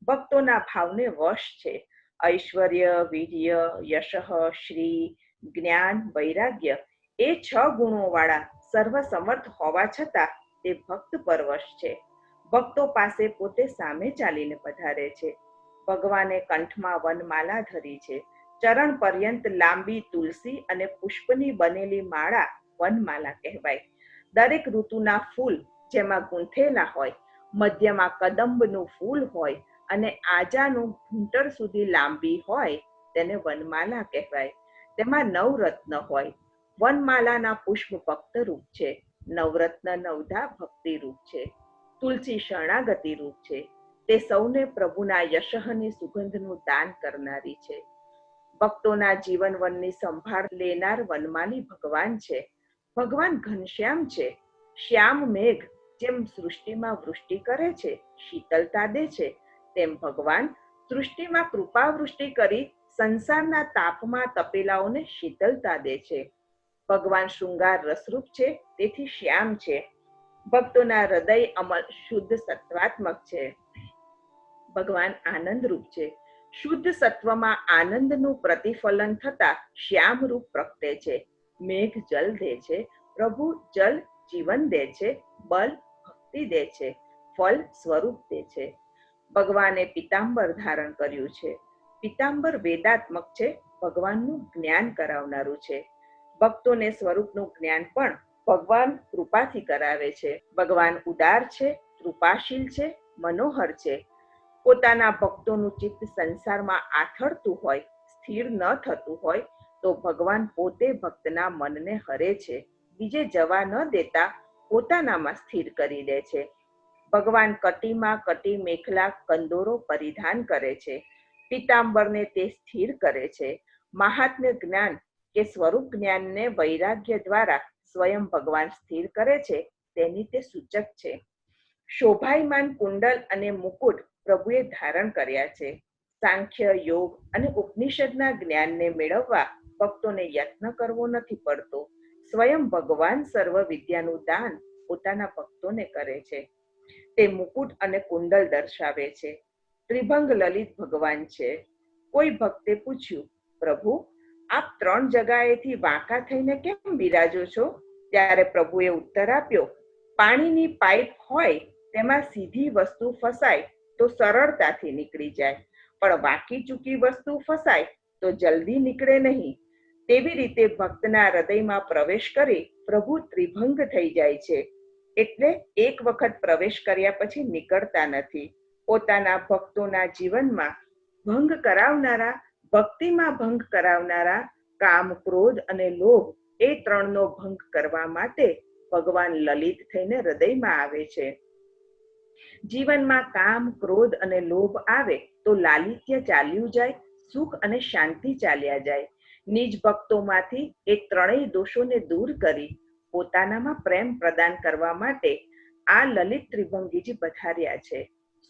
ભક્તોના ભાવને વશ છે. ઐશ્વર્ય, વીર્ય, યશઃ, શ્રી, જ્ઞાન, વૈરાગ્ય એ 6 ગુણોવાળા સર્વસમર્થ હોવા છતાં તે ભક્ત પરવશ છે. ભક્તો પાસે પોતે સામે ચાલીને પધારે છે. ભગવાને કંઠમાં વનમાલા ધરી છે. ચરણ પર્યંત લાંબી તુલસી અને પુષ્પની બનેલી માળા વનમાલા કહેવાય. દરેક ઋતુના ફૂલ જેમાં ગૂંથેલા હોય, મધ્યમાં કદંબનું ફૂલ હોય અને આજાનું ઘૂંટણ સુધી લાંબી હોય તેને વનમાલા કહેવાય. તેમાં 9 રત્ન હોય. વનમાલાના પુષ્પ ભક્ત રૂપ છે. નવરત્ન નવધા ભક્તિ રૂપ છે. તુલસી શરણાગતિ રૂપ છે. તે સૌને પ્રભુના યશઃની સુગંધનું દાન કરનારી છે. ભક્તોના જીવન વનની સંભાળ લેનાર વનમાલી ભગવાન છે. ભગવાન ઘનશ્યામ છે. શ્યામ મેઘ જેમ સૃષ્ટિમાં વૃષ્ટિ કરે છે, શીતલતા દે છે, તેમ ભગવાન સૃષ્ટિમાં કૃપા વૃષ્ટિ કરી સંસારના તાપમાં તપેલાઓને શીતલતા દે છે. ભગવાન શૃંગાર રસરૂપ છે, તેથી શ્યામ છે. ભક્તોના હૃદય અમલ શુદ્ધ સત્વાત્મક છે. ભગવાન આનંદરૂપ છે. શુદ્ધ સત્વમાં આનંદનું પ્રતિફલન થતા શ્યામ રૂપ પ્રગટે છે. મેઘ જલ દે છે, પ્રભુ જલ જીવન દે છે, બલ ભક્તિ દે છે, ફલ સ્વરૂપ દે છે. ભગવાને પિતાંબર ધારણ કર્યું છે. પિતાંબર વેદાત્મક છે, ભગવાનનું જ્ઞાન કરાવનારું છે. ભક્તોને સ્વરૂપનું જ્ઞાન પણ ભગવાન કૃપાથી કરાવે છે. ભગવાન ઉદાર છે, કૃપાશીલ છે, મનોહર છે. પોતાના ભક્તોનું ચિત્ત સંસારમાં આથડતું હોય, સ્થિર ન થતું હોય તો ભગવાન પોતે ભક્તના મનને હરે છે. બીજે જવા ન દેતા પોતાનામાં સ્થિર કરી દે છે. ભગવાન કટીમાં કટી મેખલા કંદોરો પરિધાન કરે છે. પિતાંબરને તે સ્થિર કરે છે. મહાત્મ્ય જ્ઞાન કે સ્વરૂપ જ્ઞાનને વૈરાગ્ય દ્વારા સ્વયં ભગવાન સ્થિર કરે છે, તેની તે સૂચક છે. શોભાયમાન કુંડલ અને મુકુટ પ્રભુએ ધારણ કર્યા છે. સાંખ્ય, યોગ અને ઉપનિષદના જ્ઞાનને મેળવવા ભક્તોને યત્ન કરવો નથી પડતો. સ્વયં ભગવાન સર્વ વિદ્યાનું દાન પોતાના ભક્તોને કરે છે. તે મુકુટ અને કુંડલ દર્શાવે છે. ત્રિભંગ લલિત ભગવાન છે. કોઈ ભક્તે પૂછ્યું, પ્રભુ આપ 3 જગાએથી વાંકા થઈને કેમ બિરાજો છો? ત્યારે પ્રભુએ ઉત્તર આપ્યો, પાણીની પાઇપ હોય તેમાં સીધી વસ્તુ ફસાય તો સરળતાથી નીકળી જાય, પણ વાંકી ચૂકી વસ્તુ ફસાય તો જલ્દી નીકળે નહીં. તેવી રીતે ભક્તના હૃદયમાં પ્રવેશ કરી પ્રભુ ત્રિભંગ થઈ જાય છે. એટલે એક વખત પ્રવેશ કર્યા પછી નીકળતા નથી. પોતાના ભક્તોના જીવનમાં ભંગ કરાવનારા, ભક્તિમાં ભંગ કરાવનારા કામ, ક્રોધ અને લોભ એ 3નો ભંગ કરવા માટે ભગવાન લલિત થઈને હૃદયમાં આવે છે. જીવનમાં કામ, ક્રોધ અને લોભ આવે તો લાલિત્ય ચાલ્યું જાય, સુખ અને શાંતિ ચાલ્યા જાય. નિજ ભક્તોમાંથી એ ત્રણેય દોષોને દૂર કરી પોતાનામાં પ્રેમ પ્રદાન કરવા માટે આ લલિત ત્રિભંગીજી પધાર્યા છે.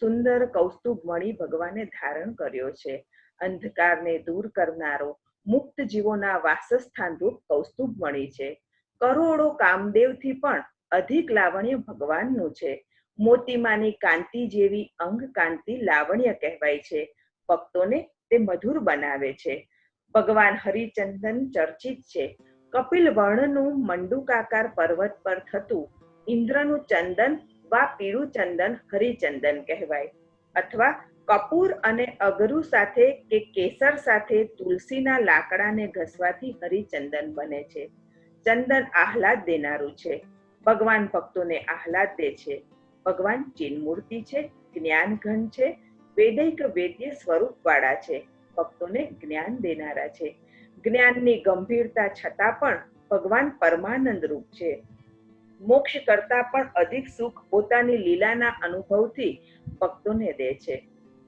સુંદર કૌસ્તુભ મણિ ભગવાને ધારણ કર્યો છે. અંધકારને દૂર કરનારો મુક્ત જીવોના વાસસ્થાન રૂપ કૌસ્તુભ મણિ છે. કરોડો કામદેવથી પણ અધિક લાવણ્ય ભગવાનનું છે. મોતીમાની કાંતિ જેવી અંગ કાંતિ લાવણ્ય કહેવાય છે. ભક્તોને તે મધુર બનાવે છે. ભગવાન હરિચંદન ચર્ચિત છે. કપિલ વર્ણનું મંડુકાકાર પર્વત પર થતું ઇન્દ્રનું ચંદન વા પીળું ચંદન હરિચંદન કહેવાય. અથવા કપૂર અને અગરુ સાથે કે કેસર સાથે તુલસીના લાકડાને ઘસવાથી હરિચંદન બને છે. ચંદન આહલાદ દેનારું છે. ભગવાન ભક્તોને આહલાદ દે છે. ભગવાન ચિન્મૂર્તિ છે, જ્ઞાન ઘન છે, વૈદિક વેદ્ય સ્વરૂપ વાળા છે. ભક્તોને જ્ઞાન દેનારા છે. જ્ઞાનની ગંભીરતા છતાં પણ ભગવાન પરમાનંદ રૂપ છે. મોક્ષ કરતા પણ અધિક સુખ પોતાની લીલાના અનુભવથી ભક્તોને દે છે.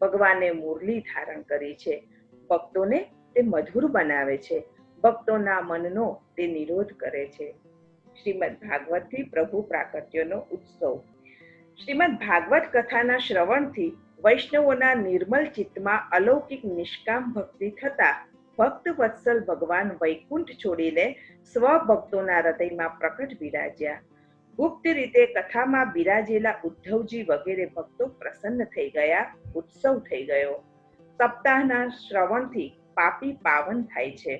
ભગવાને મુરલી ધારણ કરી છે. ભક્તોને તે મધુર બનાવે છે. ભક્તોના મનનો તે નિરોધ કરે છે. શ્રીમદ ભાગવતથી પ્રભુ પ્રાકટ્યનો ઉત્સવ. શ્રીમદ ભાગવત કથાના શ્રવણથી વૈષ્ણવોના નિર્મલ ચિત્તમાં અલૌકિક નિષ્કામ ભક્તિ થતા ભક્ત વત્સલ ભગવાન વૈકુંઠ છોડીને સ્વભક્તોના હૃદયમાં પ્રકટ બિરાજ્યા. ગુપ્ત રીતે કથામાં બિરાજેલા ઉદ્ધવજી વગેરે ભક્તો પ્રસન્ન થઈ ગયા. ઉત્સવ થઈ ગયો. સપ્તાહના શ્રવણથી પાપી પાવન થાય છે.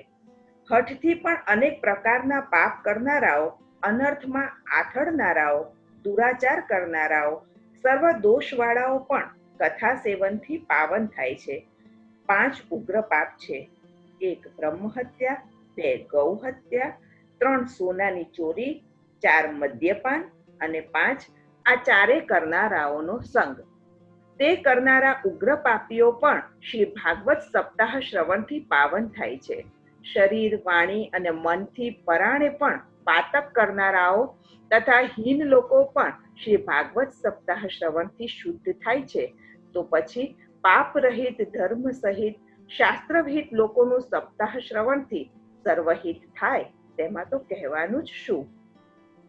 હઠથી પણ અનેક પ્રકારના પાપ કરનારાઓ, અનર્થમાં આથડનારાઓ, દુરાચાર કરનારાઓ, સર્વ દોષવાળાઓ પણ કથા સેવનથી પાવન થાય છે. 5 ઉગ્ર પાપ છે. 1 બ્રહ્મ હત્યા, 2 ગૌ હત્યા, 3 સોનાની ચોરી, 4 મદ્યપાન અને 5 આ ચારે કરનારાઓનો સંગ. તે કરનારા ઉગ્ર પાપીઓ પણ શ્રી ભાગવત સપ્તાહ શ્રવણથી પાવન થાય છે. શરીર, વાણી અને મનથી પરાણે પણ પાતક કરનારાઓ તથા હીન લોકો પણ શ્રી ભાગવત સપ્તાહ શ્રવણથી શુદ્ધ થાય છે. તો પછી પાપ રહિત, ધર્મ સહિત, શાસ્ત્રવિહિત લોકોનું સપ્તાહ શ્રવણથી સર્વહિત થાય તેમાં તો કહેવાનું જ શું.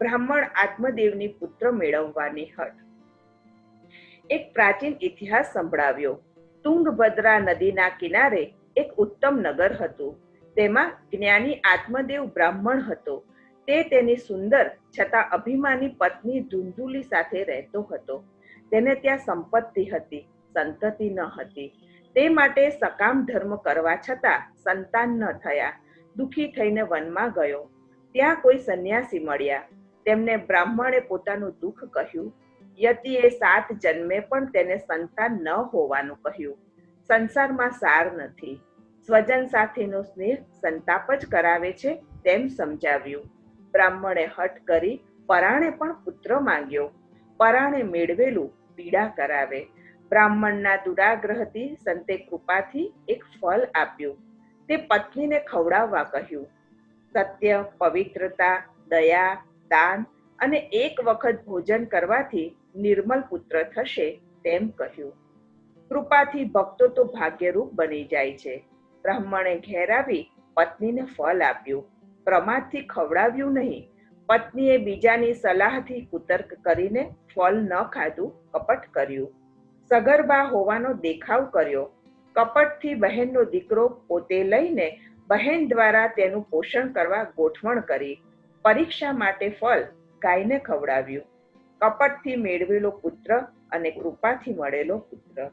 બ્રાહ્મણ આત્મદેવની પુત્ર મેળવવાની હઠ. એક પ્રાચીન ઇતિહાસ સંભળાવ્યો. તુંગભદ્રા નદીના કિનારે એક ઉત્તમ નગર હતું. તેમાં જ્ઞાની આત્મદેવ બ્રાહ્મણ હતો. તે તેની સુંદર છતાં અભિમાની પત્ની ધુંધુલી સાથે રહેતો હતો. તેને ત્યાં સંપત્તિ હતી, સંતતિ ન હતી. તે માટે સકામ ધર્મ કરવા છતાં સંતાન ન થયા. દુઃખી થઈને વનમાં ગયો. ત્યાં કોઈ સંન્યાસી મળ્યા. તેમને બ્રાહ્મણે પોતાનું દુઃખ કહ્યું. યતિએ 7 જન્મે પણ તેને સંતાન ન હોવાનું કહ્યું. સંસારમાં સાર નથી. સ્વજન સાથેનો સ્નેહ સંતાપ જ કરાવે છે તેમ સમજાવ્યું. બ્રાહ્મણે હઠ કરી પરાણે પણ પુત્ર માંગ્યો. પરાણે મેળવેલું પીડા કરાવે. બ્રાહ્મણના દુરાગ્રહથી સંતે કૃપાથી એક ફળ આપ્યું. તે પત્નીને ખવડાવવા કહ્યું. સત્ય, પવિત્રતા, દયા, દાન અને એક વખત ભોજન કરવાથી નિર્મલ પુત્ર થશે તેમ કહ્યું. કૃપાથી ભક્તો તો ભાગ્યરૂપ બની જાય છે. બ્રાહ્મણે ઘેર આવી પત્નીને ફળ આપ્યું. પ્રમાદથી ખવડાવ્યું નહીં. પત્નીએ બીજાની સલાહથી કુતર્ક કરીને ફળ ન ખાધું, કપટ કર્યું. સગર્ભા હોવાનો દેખાવ કર્યો. કપટથી બહેનનો દીકરો પોતે લઈને બહેન દ્વારા તેનું પોષણ કરવા ગોઠવણ કરી. પરીક્ષા માટે ફળ ગાયને ખવડાવ્યું. કપટથી મેળવેલો પુત્ર અને કૃપાથી મળેલો પુત્ર.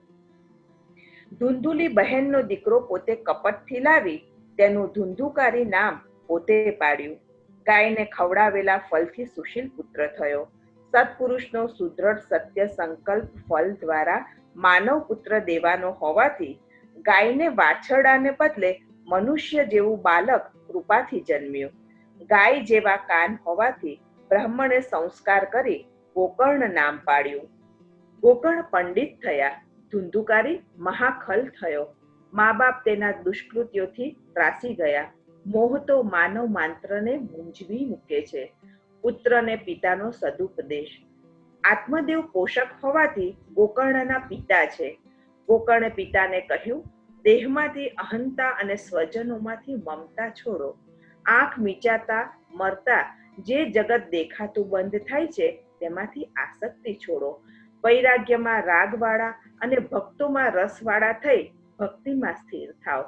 ધુંધુલી બહેનનો દીકરો પોતે કપટથી લાવી તેનું ધુંધુકારી નામ પોતે પાડ્યું. ગાયને ખવડાવેલા ફળથી સુશીલ પુત્ર થયો. સત્પુરુષનો સુદ્રઢ સત્ય સંકલ્પ ફળ દ્વારા માનવ પુત્ર દેવાનો હોવાથી ગાયને વાછરડાને બદલે મનુષ્ય જેવું બાલક કૃપાથી જન્મ્યું. ગાય જેવા કાન હોવાથી બ્રાહ્મણે સંસ્કાર કરી ગોકર્ણ નામ પાડ્યું. ગોકર્ણ પંડિત થયા. ધુંધુકારી મહાખલ થયો. મા બાપ તેના દુષ્કૃત્યોથી ત્રાસી ગયા. મોહ તો માનવ માત્રને મૂંઝવી મૂકે છે. પુત્રને પિતાનો સદુપદેશ. આત્મદેવ પોષક હોવાથી ગોકર્ણના પિતા છે. ગોકર્ણે પિતાને કહ્યું, દેહમાંથી અહંતા અને સ્વજનોમાંથી મમતા છોડો. આંખ મીચાતા મરતા જે જગત દેખાતું બંધ થાય છે તેમાંથી આસક્તિ છોડો. વૈરાગ્યમાં રાગવાળા અને ભક્તોમાં રસવાળા થઈ ભક્તિમાં સ્થિર થાવ.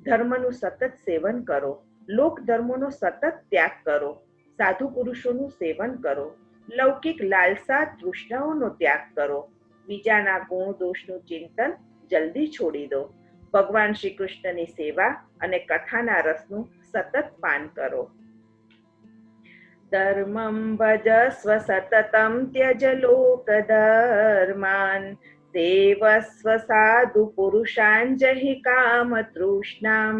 ધર્મનું સતત સેવન કરો. લોક ધર્મોનો સતત ત્યાગ કરો. સાધુ પુરુષોનું સેવન કરો. લૌકિક લાલસા તૃષ્ણાઓનો ત્યાગ કરો. બીજાના ગુણ દોષનું ચિંતન જલ્દી છોડી દો. ભગવાન શ્રી કૃષ્ણની સેવા અને કથાના રસનું સતત પાન કરો. ધર્મં ભજસ્વ સતતમ ત્યજ લોક ધર્માન સેવસ્વ સાધુ પુરુષાન જહિ કામ તૃષ્ણામ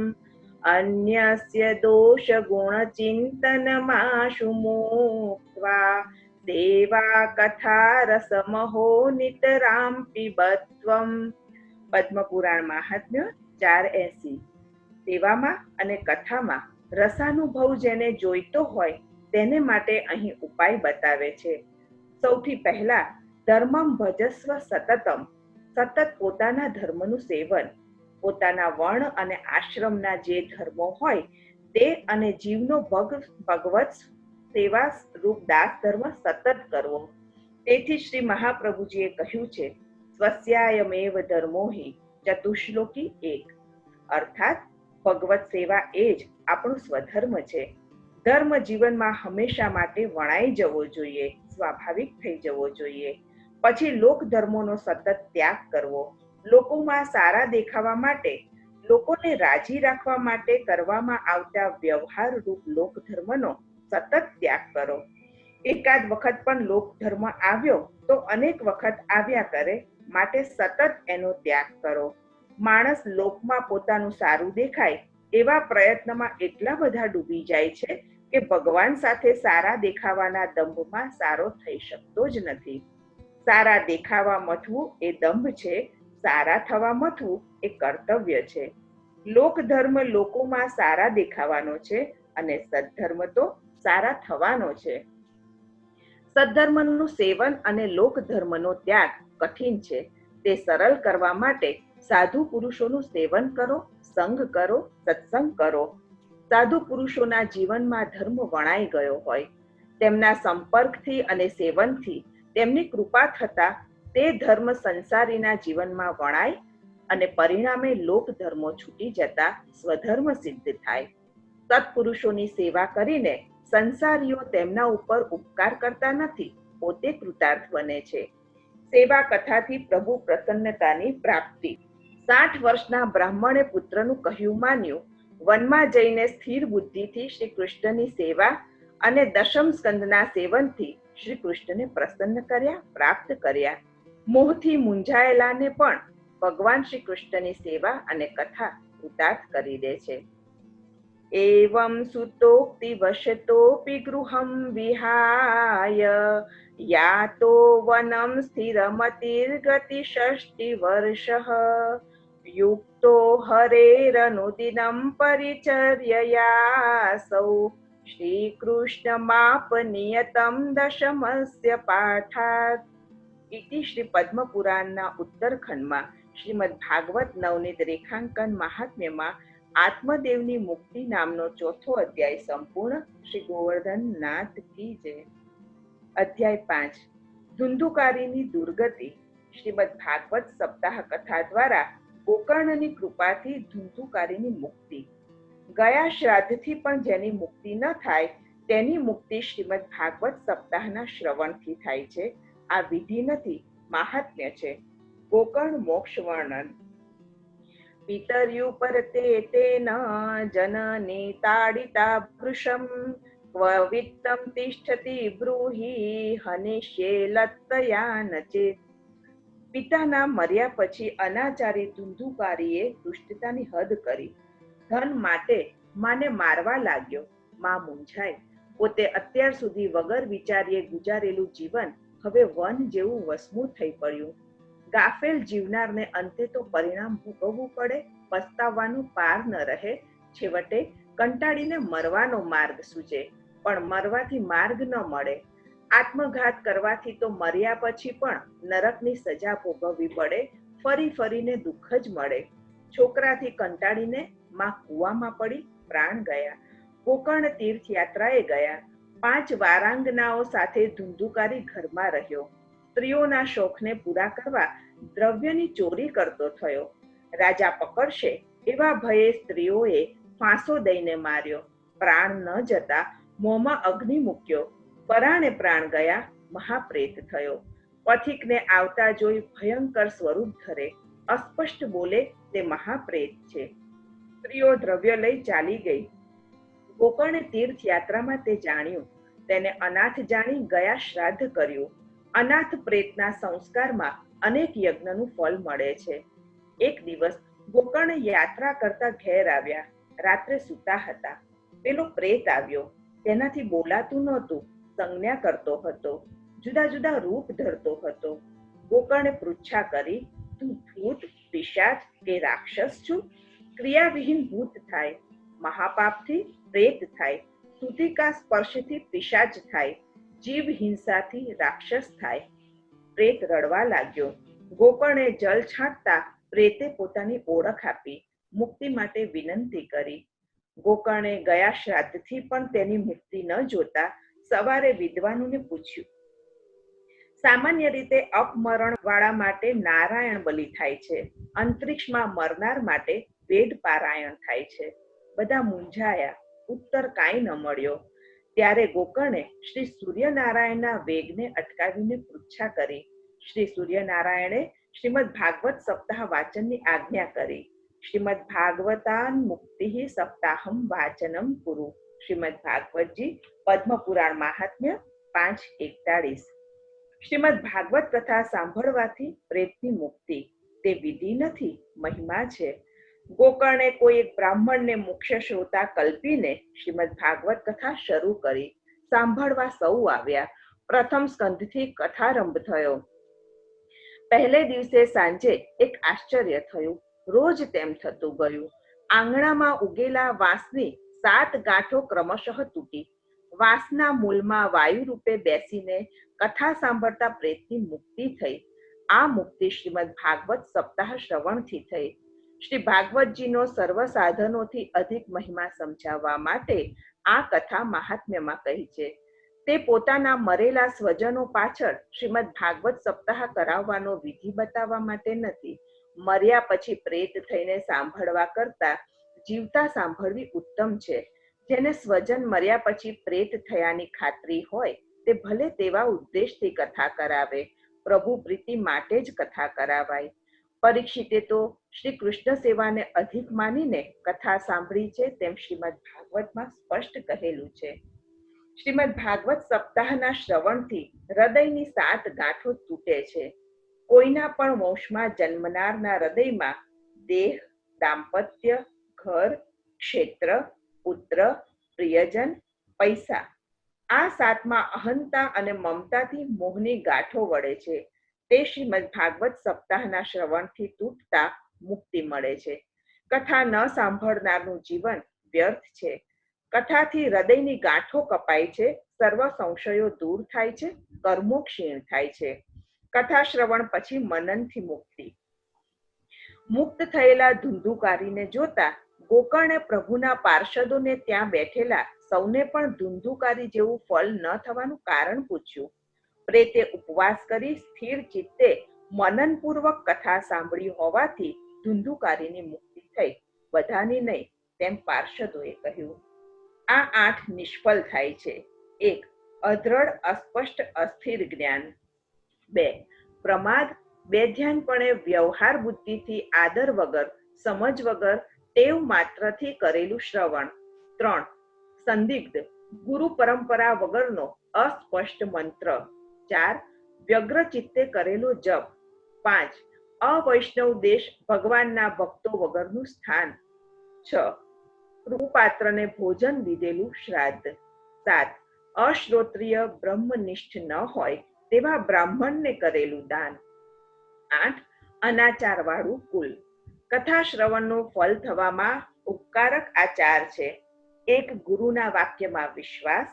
અન્યસ્ય દોષ ગુણ ચિંતનમાશુ મુક્ત્વા સેવા કથા રસમહો નિતરામ પિબત્વમ. પદ્મપુરાણ મહાત્મ્ય 480. સેવામાં અને કથામાં રસાનુભવ જેને જોઈતો હોય તેને માટે અહીં ઉપાય બતાવે છે. સૌથી પહેલા ધર્મમ ભજસ્વ સતતમ, સતત પોતાના ધર્મનું સેવન, પોતાના વર્ણ અને આશ્રમના જે ધર્મો હોય તે અને જીવનો ભગવત સેવા રૂપ દાસ ધર્મ સતત કરવો. તેથી શ્રી મહાપ્રભુજીએ કહ્યું છે, સ્વસ્યાયમેવ ધર્મો હિ ચતુશ્લોકી 1, અર્થાત ભગવત સેવા એ જ આપણો સ્વધર્મ છે. ધર્મ જીવનમાં હંમેશા માટે વણાઈ જવો જોઈએ, સ્વાભાવિક થઈ જવો જોઈએ. પછી લોક ધર્મોનો સતત ત્યાગ કરવો. લોકોમાં સારા દેખાવા માટે, લોકોને રાજી રાખવા માટે કરવામાં આવતા વ્યવહાર રૂપ લોક ધર્મનો સતત ત્યાગ કરો. એકાદ વખત પણ લોક ધર્મ આવ્યો તો અનેક વખત આવ્યા કરે, માટે સતત એનો ત્યાગ કરો. માણસ લોકમાં પોતાનું સારું દેખાય એવા પ્રયત્નમાં એટલા બધા ડૂબી જાય છે કે ભગવાન સાથે સારા દેખાવાના દંભમાં સારો થઈ શકતો જ નથી. સારા દેખાવા મથવું એ દંભ છે, સારા થવા મથવું એ કર્તવ્ય છે. લોક ધર્મ લોકોમાં સારા દેખાવાનો છે અને સદ્ધર્મ તો સારા થવાનો છે. સદ્ધર્મનું સેવન અને લોક ધર્મનો ત્યાગ કઠિન છે. તે સરળ કરવા માટે સાધુ પુરુષોનું સેવન કરો, સંગ કરો, સત્સંગ કરો. સાધુ પુરુષોના જીવનમાં ધર્મ વણાઈ ગયો હોય, તેમના સંપર્કથી અને સેવનથી તેમની કૃપા થતા તે ધર્મ સંસારીના જીવનમાં વણાય અને પરિણામે લોક ધર્મો છૂટી જતા સ્વધર્મ સિદ્ધ થાય. સત્પુરુષોની સેવા કરીને સંસારીઓ તેમના ઉપર ઉપકાર કરતા નથી, પોતે કૃતાર્થ બને છે. સેવા કથાથી પ્રભુ પ્રસન્નતાની પ્રાપ્તિ. 60 વર્ષના બ્રાહ્મણે પુત્રનું કહ્યું માન્યું. વનમાં જઈને સ્થિર બુદ્ધિથી શ્રી કૃષ્ણની સેવા અને દશમ સ્કંદના સેવનથી શ્રી કૃષ્ણને પ્રસન્ન કર્યા, પ્રાપ્ત કર્યા. મોહથી મૂંઝાયેલાને પણ ભગવાન શ્રી કૃષ્ણની સેવા અને કથા કૃતાર્થ કરી દે છે. એવં સુતોક્તિ વશતોપી ગૃહં વિહાય યાતો વનમ સ્થિરમતિર્ગતિ 60 વર્ષઃ યુક્તો હરેરનુદિનં પરિચર્યયાસૌ શ્રીકૃષ્ણમાપ નિયતમ દશમસ્ય પાઠાત. ઇતિ શ્રી પદ્મપુરાણના ઉત્તરખંડમાં શ્રીમદ ભાગવત નવનીત રેખાંકન મહાત્મ્યમાં આત્મદેવની મુક્તિ નામનો 4થો અધ્યાય સંપૂર્ણ. શ્રી ગોવર્ધન નાથ કી જય. અધ્યાય 5 ધુંધુકારીની દુર્ગતિ. શ્રીમદ ભાગવત સપ્તાહ કથા દ્વારા ગોકર્ણની કૃપાથી ધુંધુકારીની મુક્તિ. ગયા શ્રાદ્ધથી પણ જેની મુક્તિ ન થાય તેની મુક્તિ શ્રીમદ ભાગવત સપ્તાહના શ્રવણથી થાય છે. આ વિધિ નથી, મહાત્મ્ય છે. ગોકર્ણ મોક્ષ વર્ણન. પિતર્યુ પરતે તેન જનની તાડિતા ભૃશમ ક્વ વિત્તમ તિષ્ઠતિ બ્રૂહિ હનિષ્યે લત્તયા નચેત. પિતાના મર્યા પછી અનાચારી ધુંધુકારીએ દુષ્ટતાની હદ કરી. ધન માટે માને મારવા લાગ્યો. માં મૂંઝાય. પોતે અત્યાર સુધી વગર વિચાર્યે ગુજારેલું જીવન હવે વન જેવું વસમું થઈ પડ્યું. ગાફેલ જીવનારને અંતે તો પરિણામ ભોગવવું પડે, પસ્તાવવાનું પાર ન રહે. છેવટે કંટાળીને મરવાનો માર્ગ સૂચે, પણ મરવાથી માર્ગ ન મળે. આત્મઘાત કરવાથી તો મર્યા પછી પણ નરકની સજા ભોગવવી પડે, ફરી ફરીને દુઃખ જ મળે. છોકરાથી કંટાળીને માં કૂવામાં પડી પ્રાણ ગયા. ગોકર્ણ તીર્થ યાત્રાએ ગયા. 5 વારાંગનાઓ સાથે ધુંધુકારી ઘરમાં રહ્યો. સ્ત્રીઓના શોખને પૂરા કરવા દ્રવ્યની ચોરી કરતો થયો. રાજા પકડશે એવા ભયે સ્ત્રીઓએ ફાંસો દઈને માર્યો. પ્રાણ ન જતા મોંમાં અગ્નિ મૂક્યો. પરાણે પ્રાણ ગયા. મહાપ્રેત થયો. પથિકને આવતા જોઈ ભયંકર સ્વરૂપ ધરે. અસ્પષ્ટ બોલે તે મહાપ્રેત છે. સ્ત્રીઓ દ્રવ્ય લઈ ચાલી ગઈ. ગોકર્ણ તીર્થ યાત્રામાં તે જાણ્યું. તેને અનાથ જાણી ગયા શ્રાદ્ધ કર્યું. અનાથ પ્રેતના સંસ્કારમાં અનેક યજ્ઞનું ફળ મળે છે. એક દિવસ ગોકર્ણ યાત્રા કરતા ઘેર આવ્યા. રાત્રે સૂતા હતા. પેલો પ્રેત આવ્યો. તેનાથી બોલાતું નહોતું. સંજ્ઞા કરતો હતો. જુદા જુદા રૂપ ધરતો હતો. ગોકર્ણે પૃચ્છા કરી, તું ભૂત, પિશાચ કે રાક્ષસ છું? ક્રિયાવિહીન ભૂત થાય, મહાપાપથી પ્રેત થાય, સુતિકા સ્પર્શથી પિશાચ થાય, જીવ હિંસાથી રાક્ષસ થાય. પ્રેત રડવા લાગ્યો. ગોકર્ણે જલ છાંટતા પ્રેતે પોતાની ઓળખ આપી, મુક્તિ માટે વિનંતી કરી. ગોકર્ણે ગયા શ્રાદ્ધથી પણ તેની મુક્તિ ન જોતા સવારે વિદ્વાનોને પૂછ્યું. સામાન્ય રીતે અપમરણ વાળા માટે નારાયણ બલિ થાય છે. અંતરિક્ષમાં મરનાર માટે વેદ પારાયણ થાય છે. બધા મૂંઝાયા. ઉત્તર કાંઈ ન મળ્યો. ત્યારે ગોકર્ણે શ્રી સૂર્યનારાયણના વેગને અટકાવીને પૃચ્છા કરી. શ્રી સૂર્યનારાયણે શ્રીમદ ભાગવત સપ્તાહ વાચનની આજ્ઞા કરી. શ્રીમદ ભાગવતાન મુક્તિ સપ્તાહમ વાચનમ કુરુ. શ્રીમદ ભાગવતજી પદ્મપુરાણ મહાત્મ્ય 5:41. શ્રીમદ ભાગવત કથા સાંભળવાથી પ્રેતની મુક્તિ તે વિધિ નથી, મહિમા છે. ગોકર્ણે કોઈ એક બ્રાહ્મણને મુખ્ય શ્રોતા કલ્પીને શ્રીમદ ભાગવત કથા શરૂ કરી. સાંભળવા સૌ આવ્યા. પ્રથમ સ્કંધથી કથારંભ થયો. પહેલે દિવસે સાંજે એક આશ્ચર્ય થયું. રોજ તેમ થતું ગયું. આંગણામાં ઉગેલા વાંસની 7 ગાંઠો ક્રમશઃ તૂટી. વાંસના મૂળમાં વાયુ રૂપે બેસીને કથા સાંભળતા પ્રેતની મુક્તિ થઈ. આ મુક્તિ શ્રીમદ ભાગવત સપ્તાહ શ્રવણથી થઈ. શ્રી ભાગવતજીનો સર્વ સાધનોથી અધિક મહિમા સમજાવવા માટે આ કથા મહાત્મ્યમાં કહી છે. તે પોતાના મરેલા સ્વજનો પાછળ શ્રીમદ ભાગવત સપ્તાહ કરાવવાનો વિધિ બતાવવા માટે નથી. મર્યા પછી પ્રેત થઈને સાંભળવા કરતા જીવતા સાંભળવી ઉત્તમ છે. જેને સ્વજન મર્યા પછી પ્રેત થયાની ખાતરી હોય તે ભલે તેવા ઉદ્દેશથી કથા કરાવે. પ્રભુ પ્રીતિ માટે જ કથા કરાવાય. પરીક્ષિતે તો શ્રી કૃષ્ણ સેવાને અધિક માનીને કથા સાંભળી છે તેમ શ્રીમદ ભાગવતમાં સ્પષ્ટ કહેલું છે. શ્રીમદ ભાગવત સપ્તાહના શ્રવણથી હૃદયની 7 ગાંઠો તૂટે છે. કોઈના પણ વંશમાં જન્મનારના હૃદયમાં દેહ, દાંપત્ય, ઘર, ક્ષેત્ર, પુત્ર, પ્રિયજન, પૈસા આ 7માં અહંતા અને મમતાથી મોહની ગાંઠો વળે છે. તે શ્રીમદ ભાગવત સપ્તાહના શ્રવણથી તૂટતા મુક્તિ મળે છે. કથા ન સાંભળનારનું જીવન વ્યર્થ છે. કથાથી હૃદયની ગાંઠો કપાય છે. સર્વ સંશયો દૂર થાય છે. કર્મો ક્ષીણ થાય છે. કથા શ્રવણ પછી મનનથી મુક્તિ. મુક્ત થયેલા ધુંધુકારીને જોતા ગોકર્ણે પ્રભુના પાર્ષદોને ત્યાં બેઠેલા સૌને પણ ધુંધુકારી જેવું ફળ ન થવાનું કારણ પૂછ્યું. પ્રેતે ઉપવાસ કરી સ્થિર ચિત્તે મનનપૂર્વક કથા સાંભળી હોવાથી ધુંધુકારીની મુક્તિ થઈ. બધાની નહીં તેમ પાર્ષદોએ કહ્યું. આ 8 નિષ્ફળ થાય છે. 1. અદ્રઢ, અસ્પષ્ટ, અસ્થિર જ્ઞાન. 2. પ્રમાદ, બેધ્યાનપણે વ્યવહાર બુદ્ધિથી આદર વગર, સમજ વગર, ટેવ માત્રથી કરેલું શ્રવણ. 3. સંદિગ્ધ, ગુરુ પરંપરા વગરનો અસ્પષ્ટ મંત્ર. 4. વ્યગ્ર ચિત્તે કરેલો જપ. 5. અવૈષ્ણવ દેશ ભગવાનના ભક્તો વગરનું સ્થાન. 6. કૃપાત્રને ભોજન દીધેલું શ્રાદ્ધ. 7. અશ્રોત્રિય બ્રહ્મનિષ્ઠ ન હોય તેવા બ્રાહ્મણને કરેલું દાન. 8. અનાચારવાળું કુલ. કથા શ્રવણનું ફળ થવામાં ઉપકારક આ 4 છે. 1. ગુરુના વાક્યમાં વિશ્વાસ.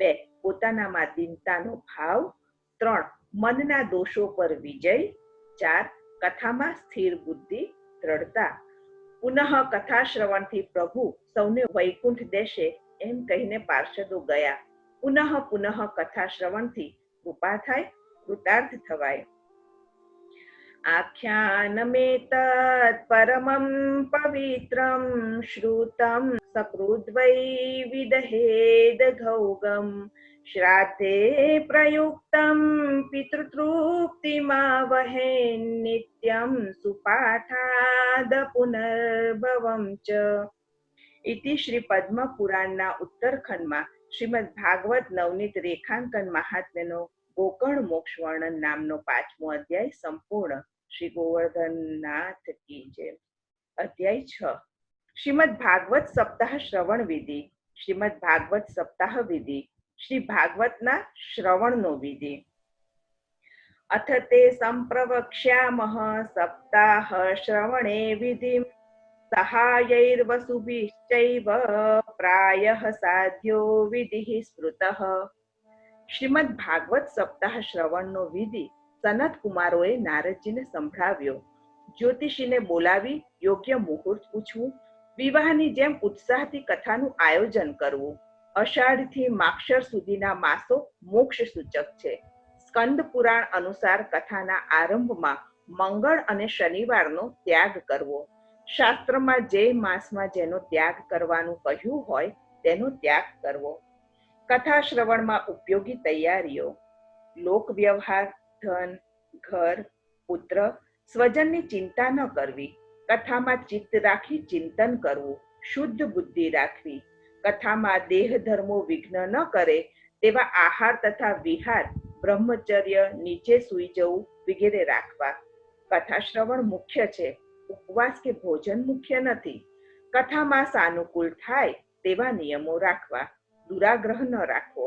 2. પોતાનામાં દીનતાનો ભાવ. 3. મનના દોષો પર વિજય. 4. કથામાં સ્થિર બુદ્ધિ, દ્રઢતા. પુનઃ કથા શ્રવણથી પ્રભુ સૌને વૈકુંઠ દેશે એમ કહીને પાર્ષદો ગયા. પુનઃ પુનઃ કથા શ્રવણથી કૃપા થાય, કૃતાર્થ થવાય. આખ્યાનમેતત્ પરમં પવિત્રં શ્રુતં સકૃદ્વૈ વિદહેદ ઘૌગમ શ્રાદ્ધે પ્રયુક્તં પિતૃતૃપ્તિમાવહે નિત્યં સુપાઠાદ પુનર્ભવં ચ. ઇતિ શ્રી પદ્મ પુરાણના ઉત્તરખંડમાં શ્રીમદ ભાગવત નવનીત રેખાંકન મહાત્મ્યનો ગોકર્ણ મોક્ષ વર્ણન નામનો 5મો અધ્યાય સંપૂર્ણ. શ્રી ગોવર્ધનનાથ કી જય. અધ્યાય 6. શ્રીમદ ભાગવત સપ્તાહ શ્રવણ વિધિ. શ્રીમદ ભાગવત સપ્તાહ વિધિ. શ્રી ભાગવતના શ્રવણનો વિધિ. અથ તે સંપ્રવક્ષ્યામઃ સપ્તાહ શ્રવણે વિધિ સહાયૈર્વસુભિશ્ચૈવ પ્રાયઃ સાધ્યો વિધિ સ્મૃતઃ. શ્રીમદ ભાગવત સપ્તાહ શ્રવણનો વિધિ સનત કુમારોએ નારદજીને સંભળાવ્યો. જ્યોતિષીને બોલાવી યોગ્ય મુહૂર્ત પૂછવું, વિવાહની જેમ ઉત્સાહથી કથાનું આયોજન કરવું. અષાઢથી માક્ષર સુધીના માસો મોક્ષ સૂચક છે. સ્કંદ પુરાણ અનુસાર કથાના આરંભમાં મંગળ અને શનિવારનો ત્યાગ કરવો. શાસ્ત્રમાં જે માસમાં જેનો ત્યાગ કરવાનું કહ્યું હોય તેનો ત્યાગ કરવો. કથા શ્રવણમાં ઉપયોગી તૈયારીઓ. લોક વ્યવહાર, ધન, ઘર, પુત્ર, સ્વજનની ચિંતા ન કરવી. કથામાં ચિત્ત રાખી ચિંતન કરવું. શુદ્ધ બુદ્ધિ રાખવી. કથામાં દેહ ધર્મો વિઘ્ન ન કરે તેવા આહાર તથા વિહાર, બ્રહ્મચર્ય, નીચે સૂઈ જવું વગેરે રાખવા. કથા શ્રવણ મુખ્ય છે, ઉપવાસ કે ભોજન મુખ્ય નથી. કથામાં સાનુકૂળ થાય તેવા નિયમો રાખવા. દુરાગ્રહ ન રાખવો.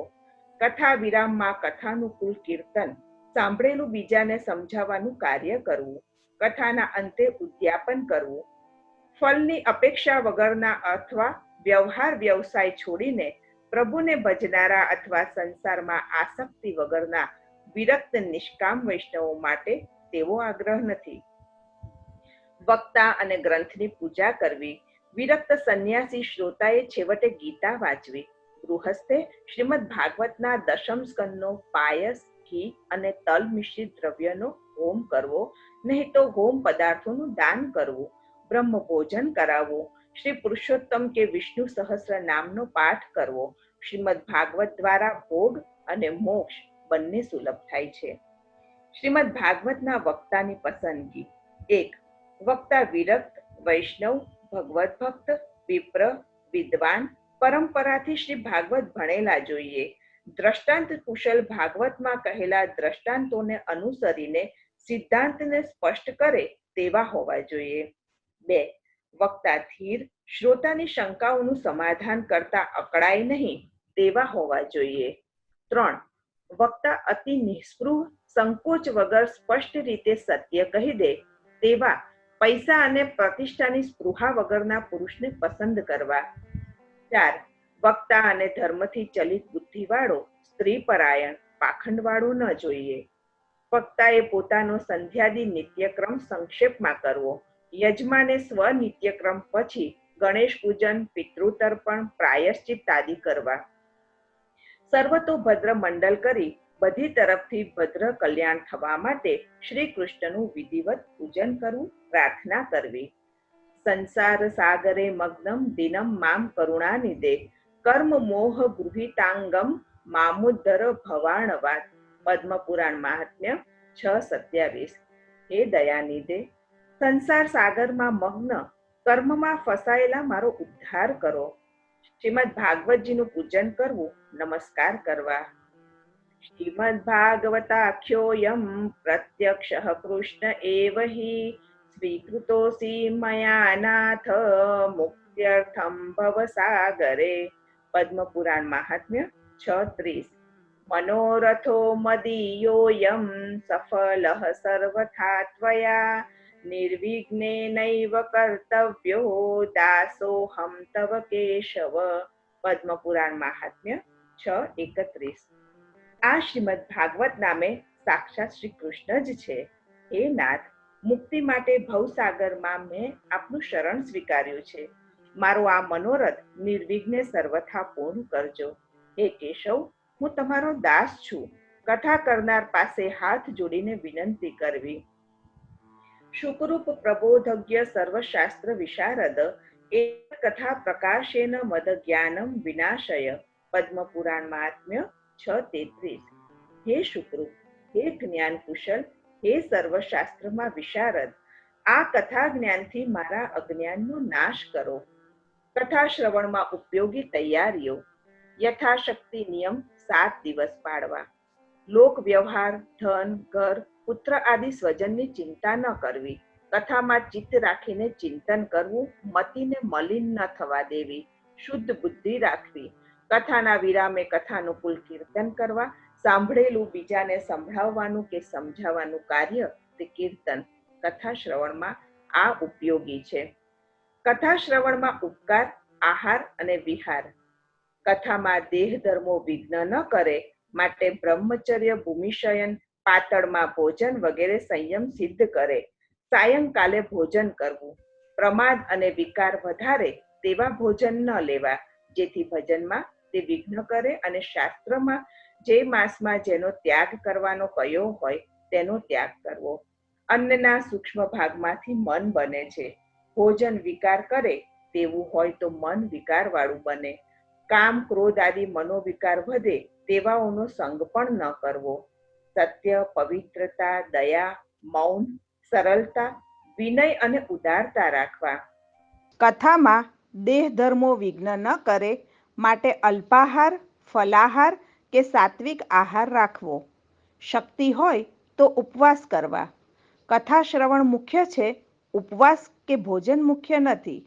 કથા વિરામમાં કથાનુકૂળ કીર્તન સાંભળેલું બીજાને સમજાવવાનું કાર્ય કરવું. કથાના અંતે ઉદ્યાપન કરવું. ફળની અપેક્ષા વગરના અથવા વ્યવહાર વ્યવસાય છોડીને પ્રભુને ભજનારા અથવા સંસારમાં આસક્તિ વગરના વિરક્ત નિષ્કામ વૈષ્ણવો માટે તેવો આગ્રહ નથી. વક્તા અને ગ્રંથની પૂજા કરવી. વિરક્ત સંન્યાસી શ્રોતાએ છેવટે ગીતા વાંચવી. ગૃહસ્થે શ્રીમદ ભાગવતના દશમ સ્કંદનો પાયસ, ઘી અને તલ મિશ્રિત દ્રવ્યનો હોમ કરવો, નહીં તો હોમ પદાર્થોનું દાન કરવું. બ્રહ્મ ભોજન કરાવવું. શ્રી પુરુષોત્તમ કે વિષ્ણુ સહસ્ર નામનો પાઠ કરવો. શ્રીમદ ભાગવત દ્વારા ભોગ અને મોક્ષ બંને સુલભ થાય છે. શ્રીમદ ભાગવતના વક્તાની પસંદગી. 1. વક્તા વિરક્ત, વૈષ્ણવ, ભગવત ભક્ત, વિપ્ર, વિદ્વાન, પરંપરાથી શ્રી ભાગવત ભણેલા જોઈએ. દ્રષ્ટાંત કુશલ ભાગવતમાં કહેલા દ્રષ્ટાંતોને અનુસરીને સિદ્ધાંતને સ્પષ્ટ કરે તેવા હોવા જોઈએ. 2. વક્તા ધીર, શ્રોતાની શંકાઓનું સમાધાન કરતા અકળાય નહીં તેવા હોવા જોઈએ. 3. વક્તા અતિ નિસ્પૃહ, સંકોચ વગર સ્પષ્ટ રીતે સત્ય કહી દે તેવા પૈસા અને પ્રતિષ્ઠાની સ્પૃહા વગરના પુરુષને પસંદ કરવા. 4. વક્તા અને ધર્મથી ચલિત બુદ્ધિવાળો, સ્ત્રીપરાયણ, પાખંડવાળો ન જોઈએ. વક્તાએ પોતાનો સંધ્યાદી નિત્યક્રમ સંક્ષેપમાં કરવો. યજમાને સ્વ નિત્યક્રમ પછી ગણેશ પૂજન, પિતૃતર્પણ, પ્રાયશ્ચિત આદિ કરવા. સર્વતોભદ્ર મંડળ કરી બધી તરફથી ભદ્ર કલ્યાણ થવા માટે શ્રી કૃષ્ણનું વિધિવત પૂજન કરવું, પ્રાર્થના કરવી. સંસાર સાગરે મગ્નમ દિનમ મામ કરુણાનિદે કર્મ મોહ ગૃહિતાંગમ મામુદ્ધર ભવાણવાત. પદ્મ પુરાણ મહાત્મ્ય 6:27. હે દયાનિદે, સંસાર સાગરમાં મગ્ન કર્મમાં ફસાયેલા મારો ઉદ્ધાર કરો. શ્રીમદ ભાગવતજીનું પૂજન કરવું, નમસ્કાર કરવા. શ્રીમદ ભાગવતાખ્યોયમ પ્રત્યક્ષઃ કૃષ્ણ એવ હિ સ્વીકૃતોસી મયા નાથ મુક્ત્યર્થમ ભવસાગરે. પદ્મ પુરાણ મહાત્મ્ય 6:30. મનોરથો મદીયોયમ સફલઃ સર્વથા ત્વયા નિર્વિઘ્નેનૈવ કર્તવ્યો દાસોહમ તવ કેશવ. પદ્મ પુરાણ મહાત્મ્ય 6:31. આ શ્રીમદ ભાગવત નામે સાક્ષાત શ્રી કૃષ્ણ જ છે. હે નાથ, મુક્તિ માટે ભવસાગરમાં મેં આપનું શરણ સ્વીકાર્યું છે. મારો આ મનોરથ નિર્વિઘ્ને સર્વથા પૂર્ણ કરજો. હે કેશવ, હું તમારો દાસ છું. કથા કરનાર પાસે હાથ જોડીને વિનંતી કરવી. શુકરૂપ પ્રબોધજ્ઞ સર્વશાસ્ત્ર વિશારદ એક કથા પ્રકાશેન મદ જ્ઞાનમ વિનાશય. પદ્મ પુરાણ મહાત્મ્ય 6:33. હે શુકરૂપ, હે જ્ઞાન કુશલ, હે સર્વશાસ્ત્રમાં વિશારદ, આ કથા જ્ઞાનથી મારા અજ્ઞાનનો નાશ કરો. કથા શ્રવણમાં ઉપયોગી તૈયારીઓ. યથાશક્તિ નિયમ 7 દિવસ પાળવા. લોક વ્યવહાર, ધન, ઘર, પુત્ર આદિ સ્વજનની ચિંતા ન કરવી. કથામાં ચિત્ત રાખીને ચિંતન કરવું. મતિને મલિન ન થવા દેવી. શુદ્ધ બુદ્ધિ રાખવી. કથાના વિરામે કથાનુકૂળ કીર્તન કરવા. સાંભળેલું બીજાને સંભળાવવાનું કે સમજાવવાનું કાર્ય તે કીર્તન. કથા શ્રવણમાં આ ઉપયોગી છે. કથા શ્રવણમાં ઉપકાર, આહાર અને વિહાર. કથામાં દેહ ધર્મો વિઘ્ન ન કરે માટે બ્રહ્મચર્ય, ભૂમિશયન, પાતળમાં ભોજન વગેરે સંયમ સિદ્ધ કરે. સાયંકાલે ભોજન કરવું. પ્રમાદ અને વિકાર વધારે તેવા ભોજન ન લેવા, જેથી ભજનમાં તે વિઘ્ન કરે, અને શાસ્ત્રમાં જે માસમાં જેનો ત્યાગ કરવાનો કયો હોય તેનો ત્યાગ કરવો. અન્નના સૂક્ષ્મ ભાગમાંથી મન બને છે. ભોજન વિકાર કરે તેવું હોય તો મન વિકારવાળું બને. કામ, ક્રોધ આદિ મનોવિકાર વધે તેવાઓનો સંગ પણ ન કરવો. સત્ય, પવિત્રતા, દયા, મૌન, સરળતા, વિનય અને ઉદારતા રાખવા. કથામાં દેહ ધર્મો વિઘ્ન ન કરે માટે અલ્પાહાર, ફલાહાર કે સાત્વિક આહાર રાખવો. શક્તિ હોય તો ઉપવાસ કરવા. કથા શ્રવણ મુખ્ય છે, ઉપવાસ કે ભોજન મુખ્ય નથી.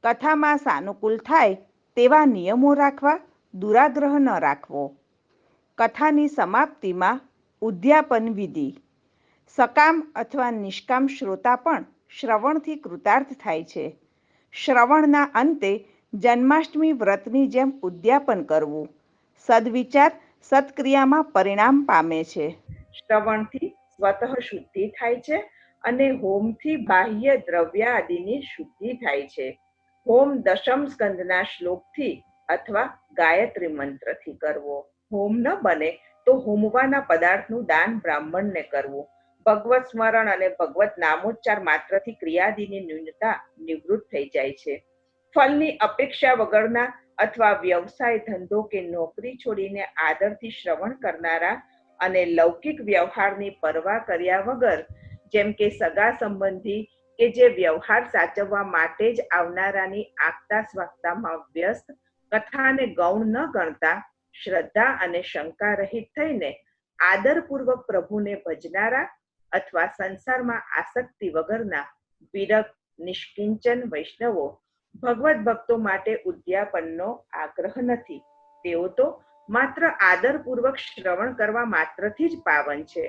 કથામાં સાનુકૂળ થાય તેવા નિયમો રાખવા. દુરાગ્રહ ન રાખવો. કથાની સમાપ્તિમાં ઉદ્યાપન વિધિ. સકામ અથવા નિષ્કામ શ્રોતા પણ શ્રવણથી કૃતાર્થ થાય છે. શ્રવણના અંતે જન્માષ્ટમી વ્રતની જેમ ઉદ્યાપન કરવું. સદવિચાર સત્ક્રિયામાં પરિણામ પામે છે. શ્રવણથી સ્વતઃ શુદ્ધિ થાય છે અને હોમથી બાહ્ય દ્રવ્ય આદિની શુદ્ધિ થાય છે. હોમ દશમ સ્કંદના શ્લોકથી અથવા ગાયત્રી મંત્રથી કરવો. હોમ ન બને તો હોમવાના પદાર્થનું દાન બ્રાહ્મણને કરવું. ભગવત સ્મરણ અને ભગવત નામોચ્ચાર માત્રથી ક્રિયાદિની ન્યૂનતા નિવૃત્ત થઈ જાય છે. ફલની અપેક્ષા વગરના અથવા વ્યવસાય, ધંધો કે નોકરી છોડીને આદરથી શ્રવણ કરનારા અને લૌકિક વ્યવહારની પરવા કર્યા વગર, જેમ કે સગા સંબંધી કે જે વ્યવહાર સાચવવા માટે જ આવનારાની આગતા સ્વાગતામાં વ્યસ્ત, કથાને ગૌણ ન ગણતા, શ્રદ્ધા અને શંકા રહિત થઈને આદરપૂર્વક પ્રભુને ભજનારા અથવા સંસારમાં આસક્તિ વગરના વિરક્ત, નિષ્કિંચન વૈષ્ણવો ભગવત ભક્તો માટે ઉદ્યાપનનો આગ્રહ નથી. તેઓ તો માત્ર આદરપૂર્વક શ્રવણ કરવા માત્રથી જ પાવન છે.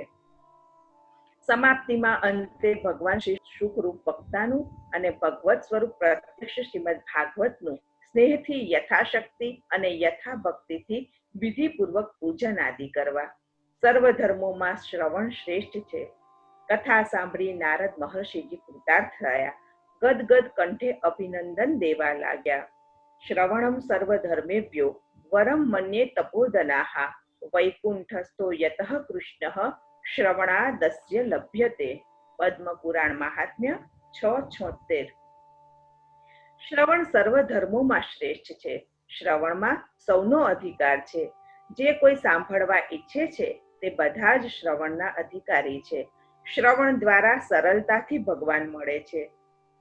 સમાપ્તિમાં અંતે ભગવાન શ્રી શુકરૂપ વક્તાનું અને ભગવત સ્વરૂપ પ્રત્યક્ષ શ્રીમદ ભાગવતનું સ્નેહથી યથાશક્તિ અને યથાભક્તિથી વિધિપૂર્વક પૂજન આદિ કરવા. સર્વ ધર્મોમાં શ્રવણ શ્રેષ્ઠ છે. કથા સાંભળી નારદ મહર્ષિજી કૃતાર્થ થયા. ગદગદ કંઠે અભિનંદન દેવા લાગ્યા. શ્રવણમ સર્વ ધર્મેભ્યો વરમ મન્યે તપોદનાઃ વૈકુંઠસ્થો યતઃ કૃષ્ણઃ શ્રવણાદસ્ય લભ્યતે. પદ્મ પુરાણ મહાત્મ્ય 6:76. શ્રવણ સર્વ ધર્મોમાં શ્રેષ્ઠ છે. શ્રવણમાં સૌનો અધિકાર છે. જે કોઈ સાંભળવા ઈચ્છે છે તે બધા જ શ્રવણના અધિકારી છે. શ્રવણ દ્વારા સરળતાથી ભગવાન મળે છે.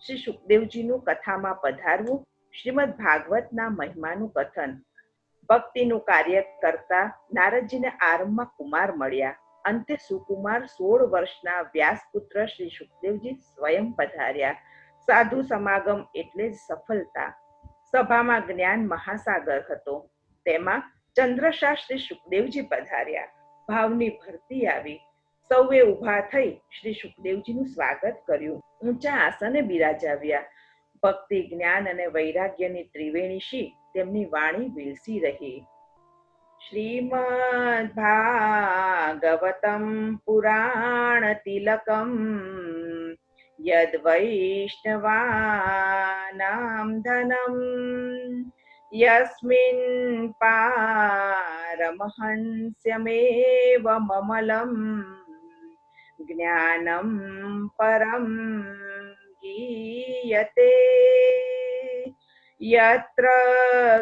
શ્રી સુખદેવજીનું કથામાં પધારવું. શ્રીમદ ભાગવતના મહિમાનું કથન. ભક્તિનું કાર્ય કરતા નારદજીને આરંભમાં કુમાર મળ્યા. અંતે સુકુમાર 16 વર્ષના વ્યાસપુત્ર શ્રી સુખદેવજી સ્વયં પધાર્યા. સાધુ સમાગમ એટલે જ સફળતા. સભામાં જ્ઞાન મહાસાગર હતો. તેમાં ચંદ્રશા શ્રી સુખદેવજી પધાર્યા. ભાવની ભરતી આવી. સૌએ ઊભા થઈ શ્રી સુખદેવજીનું સ્વાગત કર્યું. ઊંચા આસને બિરાજાવ્યા. ભક્તિ, જ્ઞાન અને વૈરાગ્યની ત્રિવેણીશી તેમની વાણી વિલસી રહી. શ્રીમદ ભાગવતમ પુરાણ તિલકમ यद् वैष्णवानां धनं यस्मिन् पारमहंस्यमेव ममलं ज्ञानं परं गीयते यत्र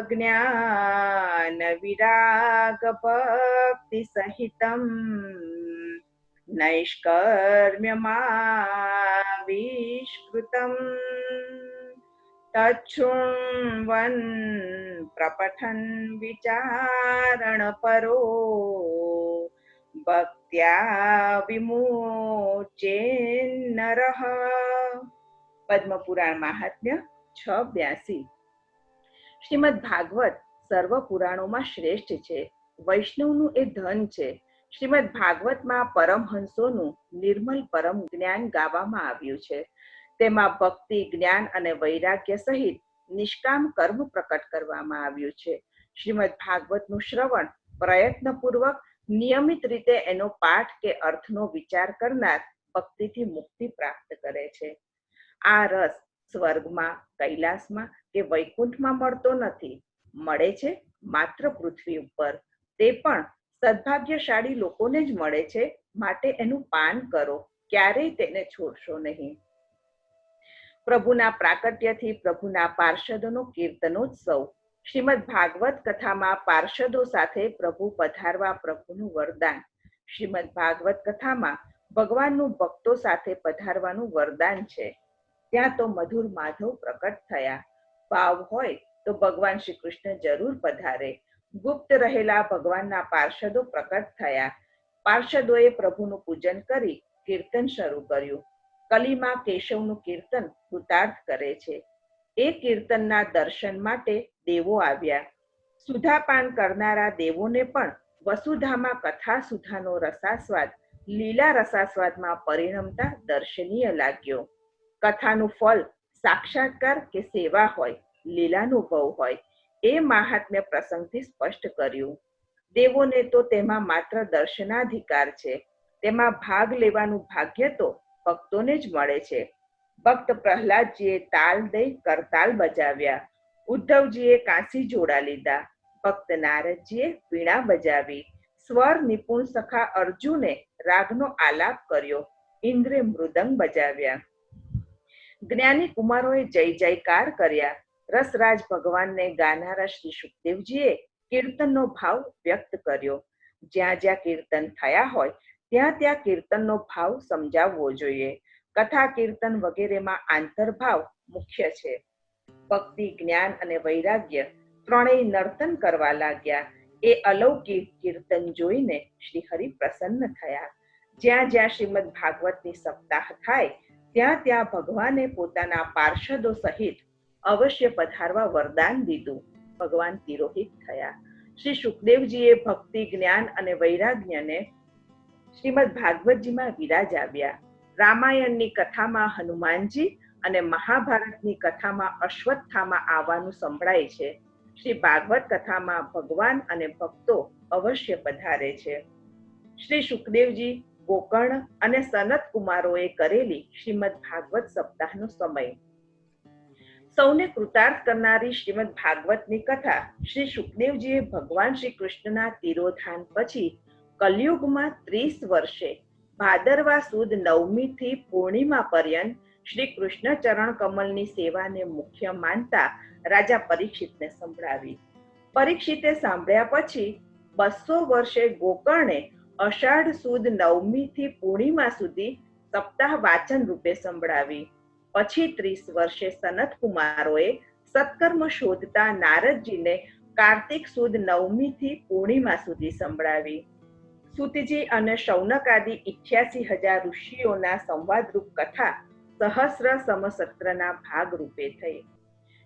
ज्ञानविरागभक्तिसहितं नैष्कर्म्यमाविष्कृतं तच्छृण्वन् प्रपठन् विचारणपरो भक्त्या विमुच्येन्नरः। પદ્મપુરાણ મહાત્મ્ય 682। શ્રીમદ ભાગવત સર્વ પુરાણોમાં શ્રેષ્ઠ છે, વૈષ્ણવનું એ ધન છે। શ્રીમદ ભાગવતમાં પરમહંસોનું નિર્મલ પરમ જ્ઞાન ગાવામાં આવ્યું છે। તેમાં ભક્તિ, જ્ઞાન અને વૈરાગ્ય સહિત નિષ્કામ કર્મ પ્રકટ કરવામાં આવ્યું છે। શ્રીમદ ભાગવતનું શ્રવણ પ્રયત્નપૂર્વક નિયમિત રીતે એનો પાઠ કે અર્થનો વિચાર કરનાર ભક્તિથી મુક્તિ પ્રાપ્ત કરે છે। આ રસ સ્વર્ગમાં, કૈલાસમાં કે વૈકુંઠમાં મળતો નથી, મળે છે માત્ર પૃથ્વી ઉપર, તે પણ સદભાગ્યશાળી લોકોને જ મળે છે। માટે એનું પાન કરો, ક્યારેય તેને છોડશો નહીં। પ્રભુના પ્રાકટ્યથી પ્રભુના પાર્ષદોનો કીર્તનોત્સવ। શ્રીમદ ભાગવત કથામાં પાર્ષદો સાથે પ્રભુ પધારવા પ્રભુનું વરદાન। શ્રીમદ ભાગવત કથામાં ભગવાનનું ભક્તો સાથે પધારવાનું વરદાન છે। ત્યાં તો મધુર માધવ પ્રકટ થયા, ભાવ હોય તો ભગવાન શ્રી કૃષ્ણ જરૂર પધારે। ગુપ્ત રહેલા ભગવાનના પાર્ષદો પ્રકટ થયા। પાર્ષદોએ પ્રભુનું પૂજન કરી કીર્તન શરૂ કર્યું। કલીમાં કેશવનું કીર્તન કૃતાર્થ કરે છે। એ કીર્તનના દર્શન માટે દેવો આવ્યા। સુધાપાન કરનારા દેવોને પણ વસુધામાં કથા સુધાનો રસાસ્વાદ લીલા રસાસ્વાદમાં પરિણમતા દર્શનીય લાગ્યો। કથાનું ફળ સાક્ષાત્કાર કે સેવા હોય, લીલાનુભવ હોય, એ મહાત્મ્ય પ્રસંગથી સ્પષ્ટ કર્યું। દેવોને તો તેમાં માત્ર દર્શનાધિકાર છે, તેમાં ભાગ લેવાનું ભાગ્ય તો ભક્તોને જ મળે છે। ભક્ત પ્રહલાદજીએ તાલ દઈ કરતાલ બજાવ્યા, ઉદ્ધવજીએ કાંસી જોડા લીધા, ભક્ત નારદજીએ વીણા બજાવી, સ્વર નિપુણ સખા અર્જુને રાગનો આલાપ કર્યો, ઇન્દ્રે મૃદંગ બજાવ્યા, જ્ઞાની કુમારોએ જય જયકાર કર્યા। રસરાજ ભગવાનને ગાનારા શ્રી સુખદેવજીએ કીર્તનનો ભાવ વ્યક્ત કર્યો। જ્યાં જ્યાં કીર્તન થયા હોય ત્યાં ત્યાં કીર્તનનો ભાવ સમજાવવો જોઈએ। કથા, કીર્તન વગેરેમાં આંતરભાવ મુખ્ય છે। ભક્તિ, જ્ઞાન અને વૈરાગ્ય ત્રણેય નર્તન કરવા લાગ્યા। એ અલૌકિક કીર્તન જોઈને શ્રી હરિ પ્રસન્ન થયા। જ્યાં જ્યાં શ્રીમદ ભાગવતની સપ્તાહ થાય ત્યાં ત્યાં ભગવાને પોતાના પાર્ષદો સહિત અવશ્ય પધારવા વરદાન દીધું। ભગવાન તિરોહિત થયા। શ્રી સુખદેવજીએ ભક્તિ, જ્ઞાન અને વૈરાગ્યને શ્રીમદ ભાગવતજીમાં વિરાજાવ્યા। રામાયણની કથામાં હનુમાનજી અને મહાભારતની કથામાં અશ્વત્થામા આવવાનું સંભળાય છે। શ્રી ભાગવત કથામાં ભગવાન અને ભક્તો અવશ્ય પધારે છે। શ્રી સુખદેવજી, ગોકર્ણ અને સનત કુમારોએ કરેલી શ્રીમદ ભાગવત સપ્તાહનો સમય। સૌને કૃતાર્થ કરનારી શ્રીમદ ભાગવતની કથા શ્રી સુખદેવજીએ ભગવાન શ્રી કૃષ્ણના તિરોધાન પછી કલયુગમાં 30 વર્ષે ભાદરવા સુદ 9મી થી પૂર્ણિમા પર્યંત શ્રી કૃષ્ણ ચરણ કમલની સેવાને મુખ્ય માનતા રાજા પરીક્ષિતને સંભળાવી। પરીક્ષિતે સાંભળ્યા પછી 200 વર્ષે ગોકર્ણે અષાઢ સુદ 9મી થી પૂર્ણિમા સુધી સપ્તાહ વાચન રૂપે સંભળાવી। પછી 30 વર્ષે સનત કુમારોએ સત્કર્મ શોધતા નારદજીને કાર્તિક સુદ 9મી થી પૂર્ણિમા સુધી સંભળાવી। સુતજી અને શૌનક આદિ 88,000 ઋષિઓના સંવાદરૂપ કથા સહસ્ર સમસત્રના ભાગ રૂપે થઈ।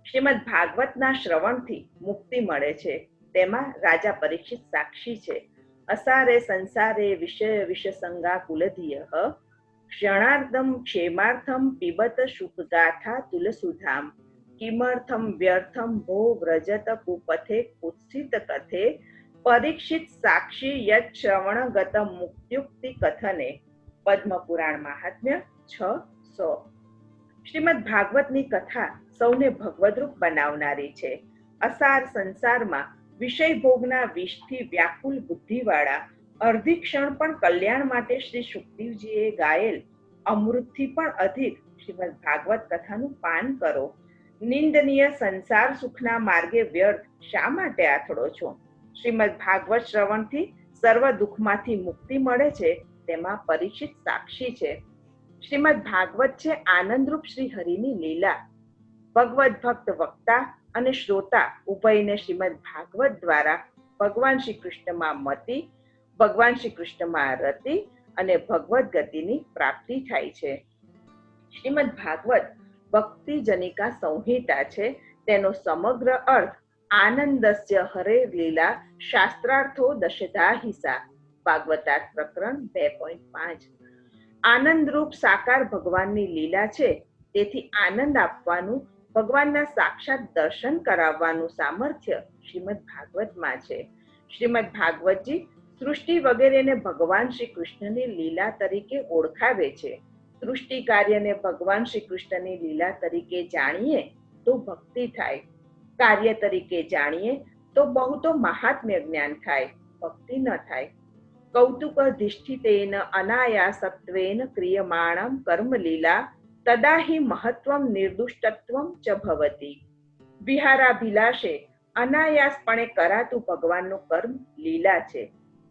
શ્રીમદ ભાગવતના શ્રવણથી મુક્તિ મળે છે, તેમાં રાજા પરીક્ષિત સાક્ષી છે। અસારે સંસારે વિષય વિષસંગા કુલધિયઃ ક્ષણાર્ધમ ક્ષેમાર્થમ પિબત શુકગાથા તુલસુધામ કિમર્થમ વ્યર્થમ ભો વ્રજત કુપથે કુત્સિત કથે પરીક્ષિત સાક્ષી યત શ્રવણગત મુક્ત્યુક્તિ કથને। પદ્મપુરાણ મહાત્મ્ય 600। શ્રીમદ ભાગવતની કથા સૌને ભગવદરૂપ બનાવનારી છે. અસાર સંસારમાં વિષય ભોગના વિષથી વ્યાકુલ બુદ્ધિવાળા અર્ધી ક્ષણ પણ કલ્યાણ માટે શ્રી સુખદેવજીએ ગાયેલ અમૃતથી પણ અધિક શ્રીમદ ભાગવત કથાનું પાન કરો. નિંદનીય સંસાર સુખના માર્ગે વ્યર્થ શા માટે આથડો છો? શ્રીમદ ભાગવત શ્રવણથી સર્વ દુઃખમાંથી મુક્તિ મળે છે, તેમાં પરીક્ષિત સાક્ષી છે. શ્રીમદ ભાગવત છે આનંદરૂપ શ્રી હરિની લીલા. ભગવદ ભક્ત વક્તા અને શ્રોતા ઉભયને શ્રીમદ ભાગવત દ્વારા ભગવાન શ્રી કૃષ્ણમાં મતિ, ભગવાન શ્રી કૃષ્ણમાં રતિ અને ભગવદ ગતિની પ્રાપ્તિ થાય છે. શ્રીમદ ભાગવત ભક્તિ જનિકા સંહિતા છે. તેનો સમગ્ર અર્થ આનંદસ્ય હરે લીલા શાસ્ત્રાર્થો દશધા હિસા. ભાગવતાર્થ પ્રકરણ 2.5. આનંદરૂપ સાકાર ભગવાનની લીલા છે, તેથી આનંદ આપવાનું, ભગવાનના સાક્ષાત દર્શન કરાવવાનું સામર્થ્ય શ્રીમદ ભાગવતમાં છે. શ્રીમદ ભાગવતજી સૃષ્ટિ વગેરેને ભગવાન શ્રી કૃષ્ણની લીલા તરીકે ઓળખાવે છે. સૃષ્ટિ કાર્યને ભગવાન શ્રી કૃષ્ણની લીલા તરીકે જાણીએ તો ભક્તિ થાય, કાર્ય તરીકે જાણીએ તો બહુ તો મહાત્મ્ય જ્ઞાન થાય, ભક્તિ ન થાય. કૌતુકધિષ્ઠિતેન અનાયાસત્વેન ક્રિયમાણમ કર્મ લીલા તદા હિ મહત્વમ નિર્દુષ્ટત્વમ ચ ભવતી. વિહારાભિલાષે અનાયાસપણે કરાતું ભગવાનનું કર્મ લીલા છે,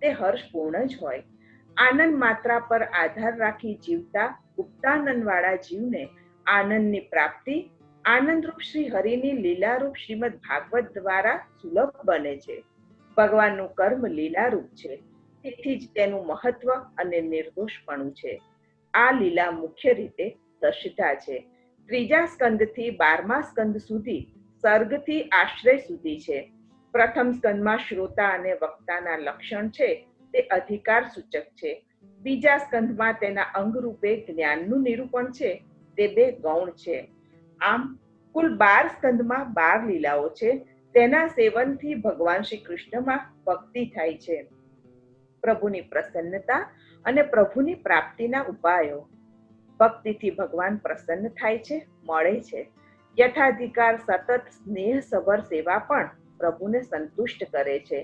તે હર્ષપૂર્ણ જ હોય. આનંદ માત્રા પર આધાર રાખી જીવતા ગુપ્તાનંદવાળા જીવને આનંદની પ્રાપ્તિ આનંદરૂપ શ્રી હરિની લીલારૂપ શ્રીમદ ભાગવત દ્વારા સુલભ બને છે. ભગવાનનું કર્મ લીલારૂપ છે, તેથી જ તેનું મહત્વ અને નિર્દોષપણું છે. આ લીલા મુખ્ય રીતે દશધા છે. 3જા સ્કંદથી 12મા સ્કંદ સુધી સર્ગથી આશ્રય સુધી છે. પ્રથમ સ્કંદમાં શ્રોતા અને વક્તાના લક્ષણ છે, તે અધિકાર સૂચક છે. બીજા સ્કંદમાં તેના અંગરૂપે જ્ઞાનનું નિરૂપણ છે, તે 2 ગૌણ છે. આમ કુલ 12 સ્કંદમાં 12 લીલાઓ છે. તેના સેવનથી ભગવાન શ્રી કૃષ્ણમાં ભક્તિ થાય છે. પ્રભુની પ્રસન્નતા અને પ્રભુની પ્રાપ્તિના ઉપાયો. ભક્તિથી ભગવાન પ્રસન્ન થાય છે, મળે છે. યથાધિકાર સતત સ્નેહસભર સેવા પણ પ્રભુને સંતુષ્ટ કરે છે.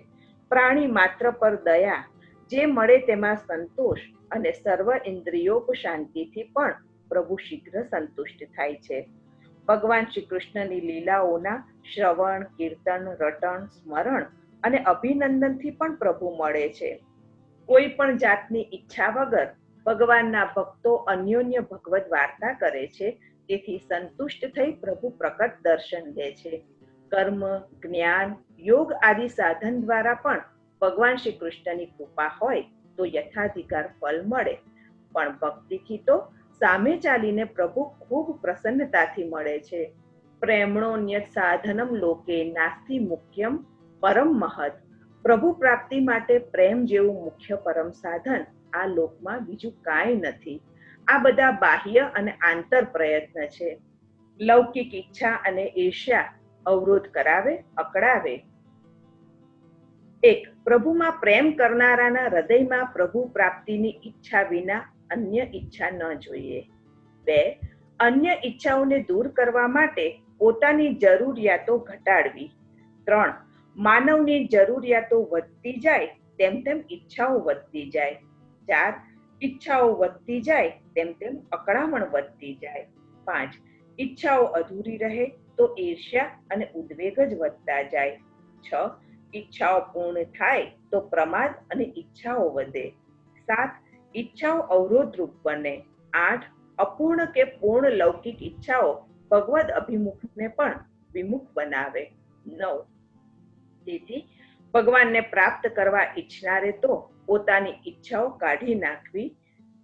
પ્રાણી માત્ર પર દયા, જે મળે તેમાં સંતોષ અને સર્વ ઇન્દ્રિયોપ શાંતિથી પણ પ્રભુ શીઘ્ર સંતુષ્ટ થાય છે. ભગવાન શ્રી કૃષ્ણની લીલાઓના શ્રવણ, કીર્તન, રટણ, સ્મરણ અને અભિનંદનથી પણ પ્રભુ મળે છે. કોઈ પણ જાતની ઈચ્છા વગર ભગવાનના ભક્તો અન્યોન્ય ભગવદ વાર્તા કરે છે, તેથી સંતુષ્ટ થઈ પ્રભુ પ્રકટ દર્શન દે છે. કર્મ, જ્ઞાન, યોગ આદિ સાધન દ્વારા પણ ભગવાન શ્રી કૃષ્ણની કૃપા હોય તો યથાધિકાર ફળ મળે, પણ ભક્તિથી તો સામે ચાલીને પ્રભુ ખૂબ પ્રસન્નતાથી મળે છે. પ્રેમણોન્યત સાધનમ લોકે નાસ્તિ મુખ્યમ પરમ મહદ. પ્રભુ પ્રાપ્તિ માટે પ્રેમ જેવું મુખ્ય પરમ સાધન આ લોકમાં બીજું કાંઈ નથી. આ બધા બાહ્ય અને આંતર પ્રયત્ન છે. લૌકિક ઈચ્છા અને ઈર્ષ્યા અવરોધ કરાવે, અકળાવે. 1. પ્રભુમાં પ્રેમ કરનારાના હૃદયમાં પ્રભુ પ્રાપ્તિની ઈચ્છા વિના અન્ય ઈચ્છા ન જોઈએ. 2. અન્ય ઈચ્છાઓને દૂર કરવા માટે પોતાની જરૂરિયાતો ઘટાડવી. 3. માનવની જરૂરિયાતો વધતી જાય તેમ તેમ ઈચ્છાઓ વધતી જાય. 4. ઈચ્છાઓ વધતી જાય તેમ તેમ અકળામણ વધતી જાય. 5. ઈચ્છાઓ અધૂરી રહે તો ઈર્ષ્યા અને ઉદ્વેગ જ વધતા જાય. 6. ઈચ્છાઓ પૂર્ણ થાય તો પ્રમાદ અને ઈચ્છાઓ વધે. 7. ઈચ્છાઓ અવરોધરૂપ બને. 8. અપૂર્ણ કે પૂર્ણ લૌકિક ઈચ્છાઓ ભગવદ અભિમુખને પણ વિમુખ બનાવે. 9. તેથી ભગવાનને પ્રાપ્ત કરવા ઈચ્છનારે તો પોતાની ઈચ્છાઓ કાઢી નાખવી.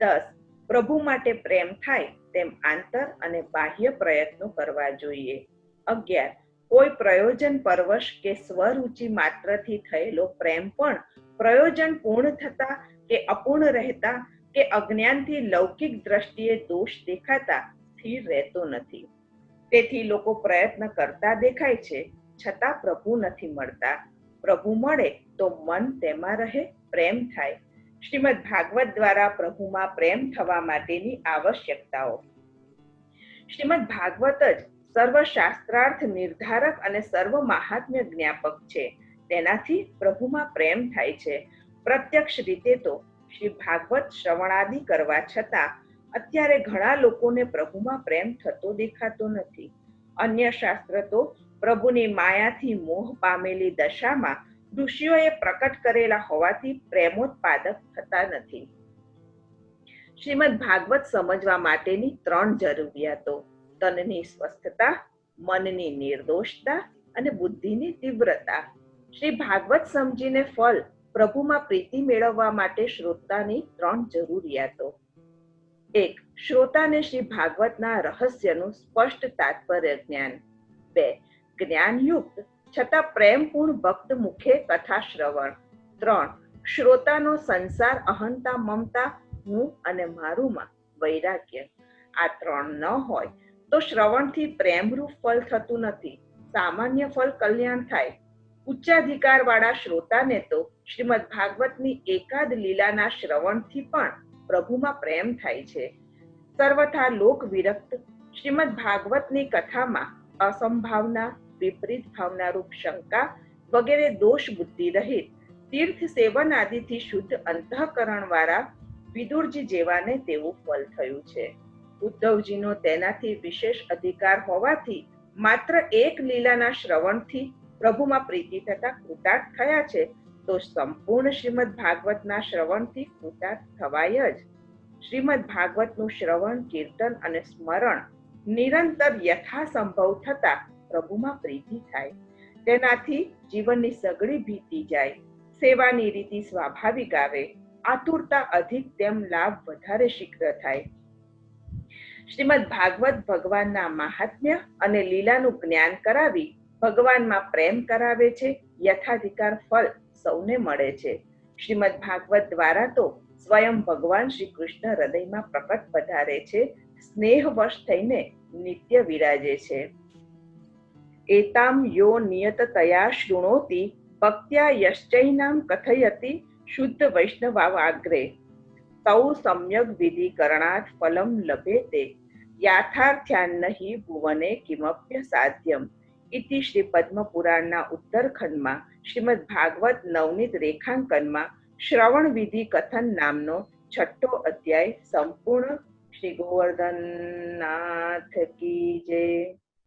10. પ્રભુ માટે પ્રેમ થાય તેમ આંતર અને બાહ્ય પ્રયત્નો કરવા જોઈએ. 11. કોઈ પ્રયોજન પરવશ કે સ્વરુચિ માત્રથી થયેલો પ્રેમ પણ પ્રયોજન પૂર્ણ થતા કે અપૂર્ણ રહેતા કે અજ્ઞાનથી લૌકિક દ્રષ્ટિએ દોષ દેખાતા સ્થિર રહેતો નથી. તેથી લોકો પ્રયત્ન કરતા દેખાય છે, છતાં પ્રભુ નથી મળતા. પ્રભુ મળે તો મન તેમાં રહે, પ્રેમ થાય. શ્રીમદ ભાગવત દ્વારા પ્રભુમાં પ્રેમ થવા માટેની આવશ્યકતાઓ. શ્રીમદ ભાગવત જ સર્વશાસ્ત્રાર્થ નિર્ધારક અને સર્વ મહાત્મ્ય જ્ઞાપક છે. તેનાથી પ્રભુમાં પ્રેમ થાય છે. પ્રત્યક્ષ રીતે તો શ્રી ભાગવત શ્રવણાદિ કરવા છતાં અત્યારે ઘણા લોકોને પ્રભુમાં પ્રેમ થતો દેખાતો નથી. અન્ય શાસ્ત્ર તો પ્રભુની માયાથી મોહ પામેલી દશામાં ઋષિઓએ પ્રકટ કરેલા હોવાથી પ્રેમોત્પાદક થતા નથી. શ્રીમદ ભાગવત સમજવા માટેની 3 જરૂરિયાતો: તનની સ્વસ્થતા, મનની નિર્દોષતા અને બુદ્ધિની તીવ્રતા. શ્રી ભાગવત સમજીને ફળ પ્રભુમાં પ્રીતિ મેળવવા માટે શ્રોતાની 3 જરૂરિયાતો: 1. શ્રોતાને શ્રી ભાગવતના રહસ્યનું સ્પષ્ટ તાત્પર્ય જ્ઞાન. 2. જ્ઞાનયુક્ત છતાં પ્રેમપૂર્ણ ભક્ત મુખે કથા શ્રવણ. 3. શ્રોતાનો સંસાર અહંતા મમતા હું અને મારુંમાં વૈરાગ્ય. આ 3 ન હોય તો શ્રવણથી પ્રેમરૂપ ફળ થતું નથી. સામાન્ય ફળ કલ્યાણ થાય. ઉચ્ચાધિકાર વાળા શ્રોતાને તો શ્રીમદ ભાગવતની એકાદ લીલાના શ્રવણથી પણ પ્રભુમાં પ્રેમ થાય છે. સર્વથા લોક વિરક્ત શ્રીમદ ભાગવતની કથામાં અસંભાવના, વિપરીત ભાવનારૂપ શંકા વગેરે દોષ બુદ્ધિ રહિત તીર્થ સેવન આદિથી શુદ્ધ અંતઃકરણ વાળા વિદુરજી જેવાને તેવું ફળ થયું છે. ઉદ્ધવજીનો તેનાથી વિશેષ અધિકાર હોવાથી માત્ર એક લીલાના શ્રવણથી પ્રભુમાં પ્રીતિ થતા કૃતાર્થ થયા છે, તો સંપૂર્ણ શ્રીમદ ભાગવતના શ્રવણથી કૃતાર્થ થવાય જ. શ્રીમદ ભાગવતનું શ્રવણ, કીર્તન અને સ્મરણ નિરંતર યથાસંભવ થતા પ્રભુમાં પ્રીતિ થાય. તેનાથી જીવનની સગળી ભીતી જાય. સેવાની રીતિ સ્વાભાવિક આવે. આતુરતા અધિક તેમ લાભ વધારે શીઘ્ર થાય. શ્રીમદ ભાગવત ભગવાનના મહાત્મ્ય અને લીલાનું જ્ઞાન કરાવી ભગવાનમાં પ્રેમ કરાવે છે. યથાધિકાર ફળ સૌને મળે છે. શ્રીમદ ભાગવત દ્વારા તો સ્વયં ભગવાન શ્રી કૃષ્ણ હૃદયમાં પ્રકટ પધારે છે. સ્નેહવશ થઈને નિત્ય વિરાજે છે. એતામ યો નિયતતયા શૃણોતિ ભક્ત્યા યશ્ચૈનામ કથયતિ શુદ્ધ વૈષ્ણવાગ્રે તૌ સમ્યક વિધિ કરણાત ફલમ લભેતે યાથાર્થ્યાન્નહિ ભુવને કિમપ્ય સાધ્યમ. ઇતિ શ્રી પદ્મ પુરાણના ઉત્તરખંડમાં શ્રીમદ ભાગવત નવનીત રેખાંકનમાં શ્રવણ વિધિ કથન નામનો 6થો અધ્યાય સંપૂર્ણ. શ્રી ગોવર્ધનનાથ કી જય.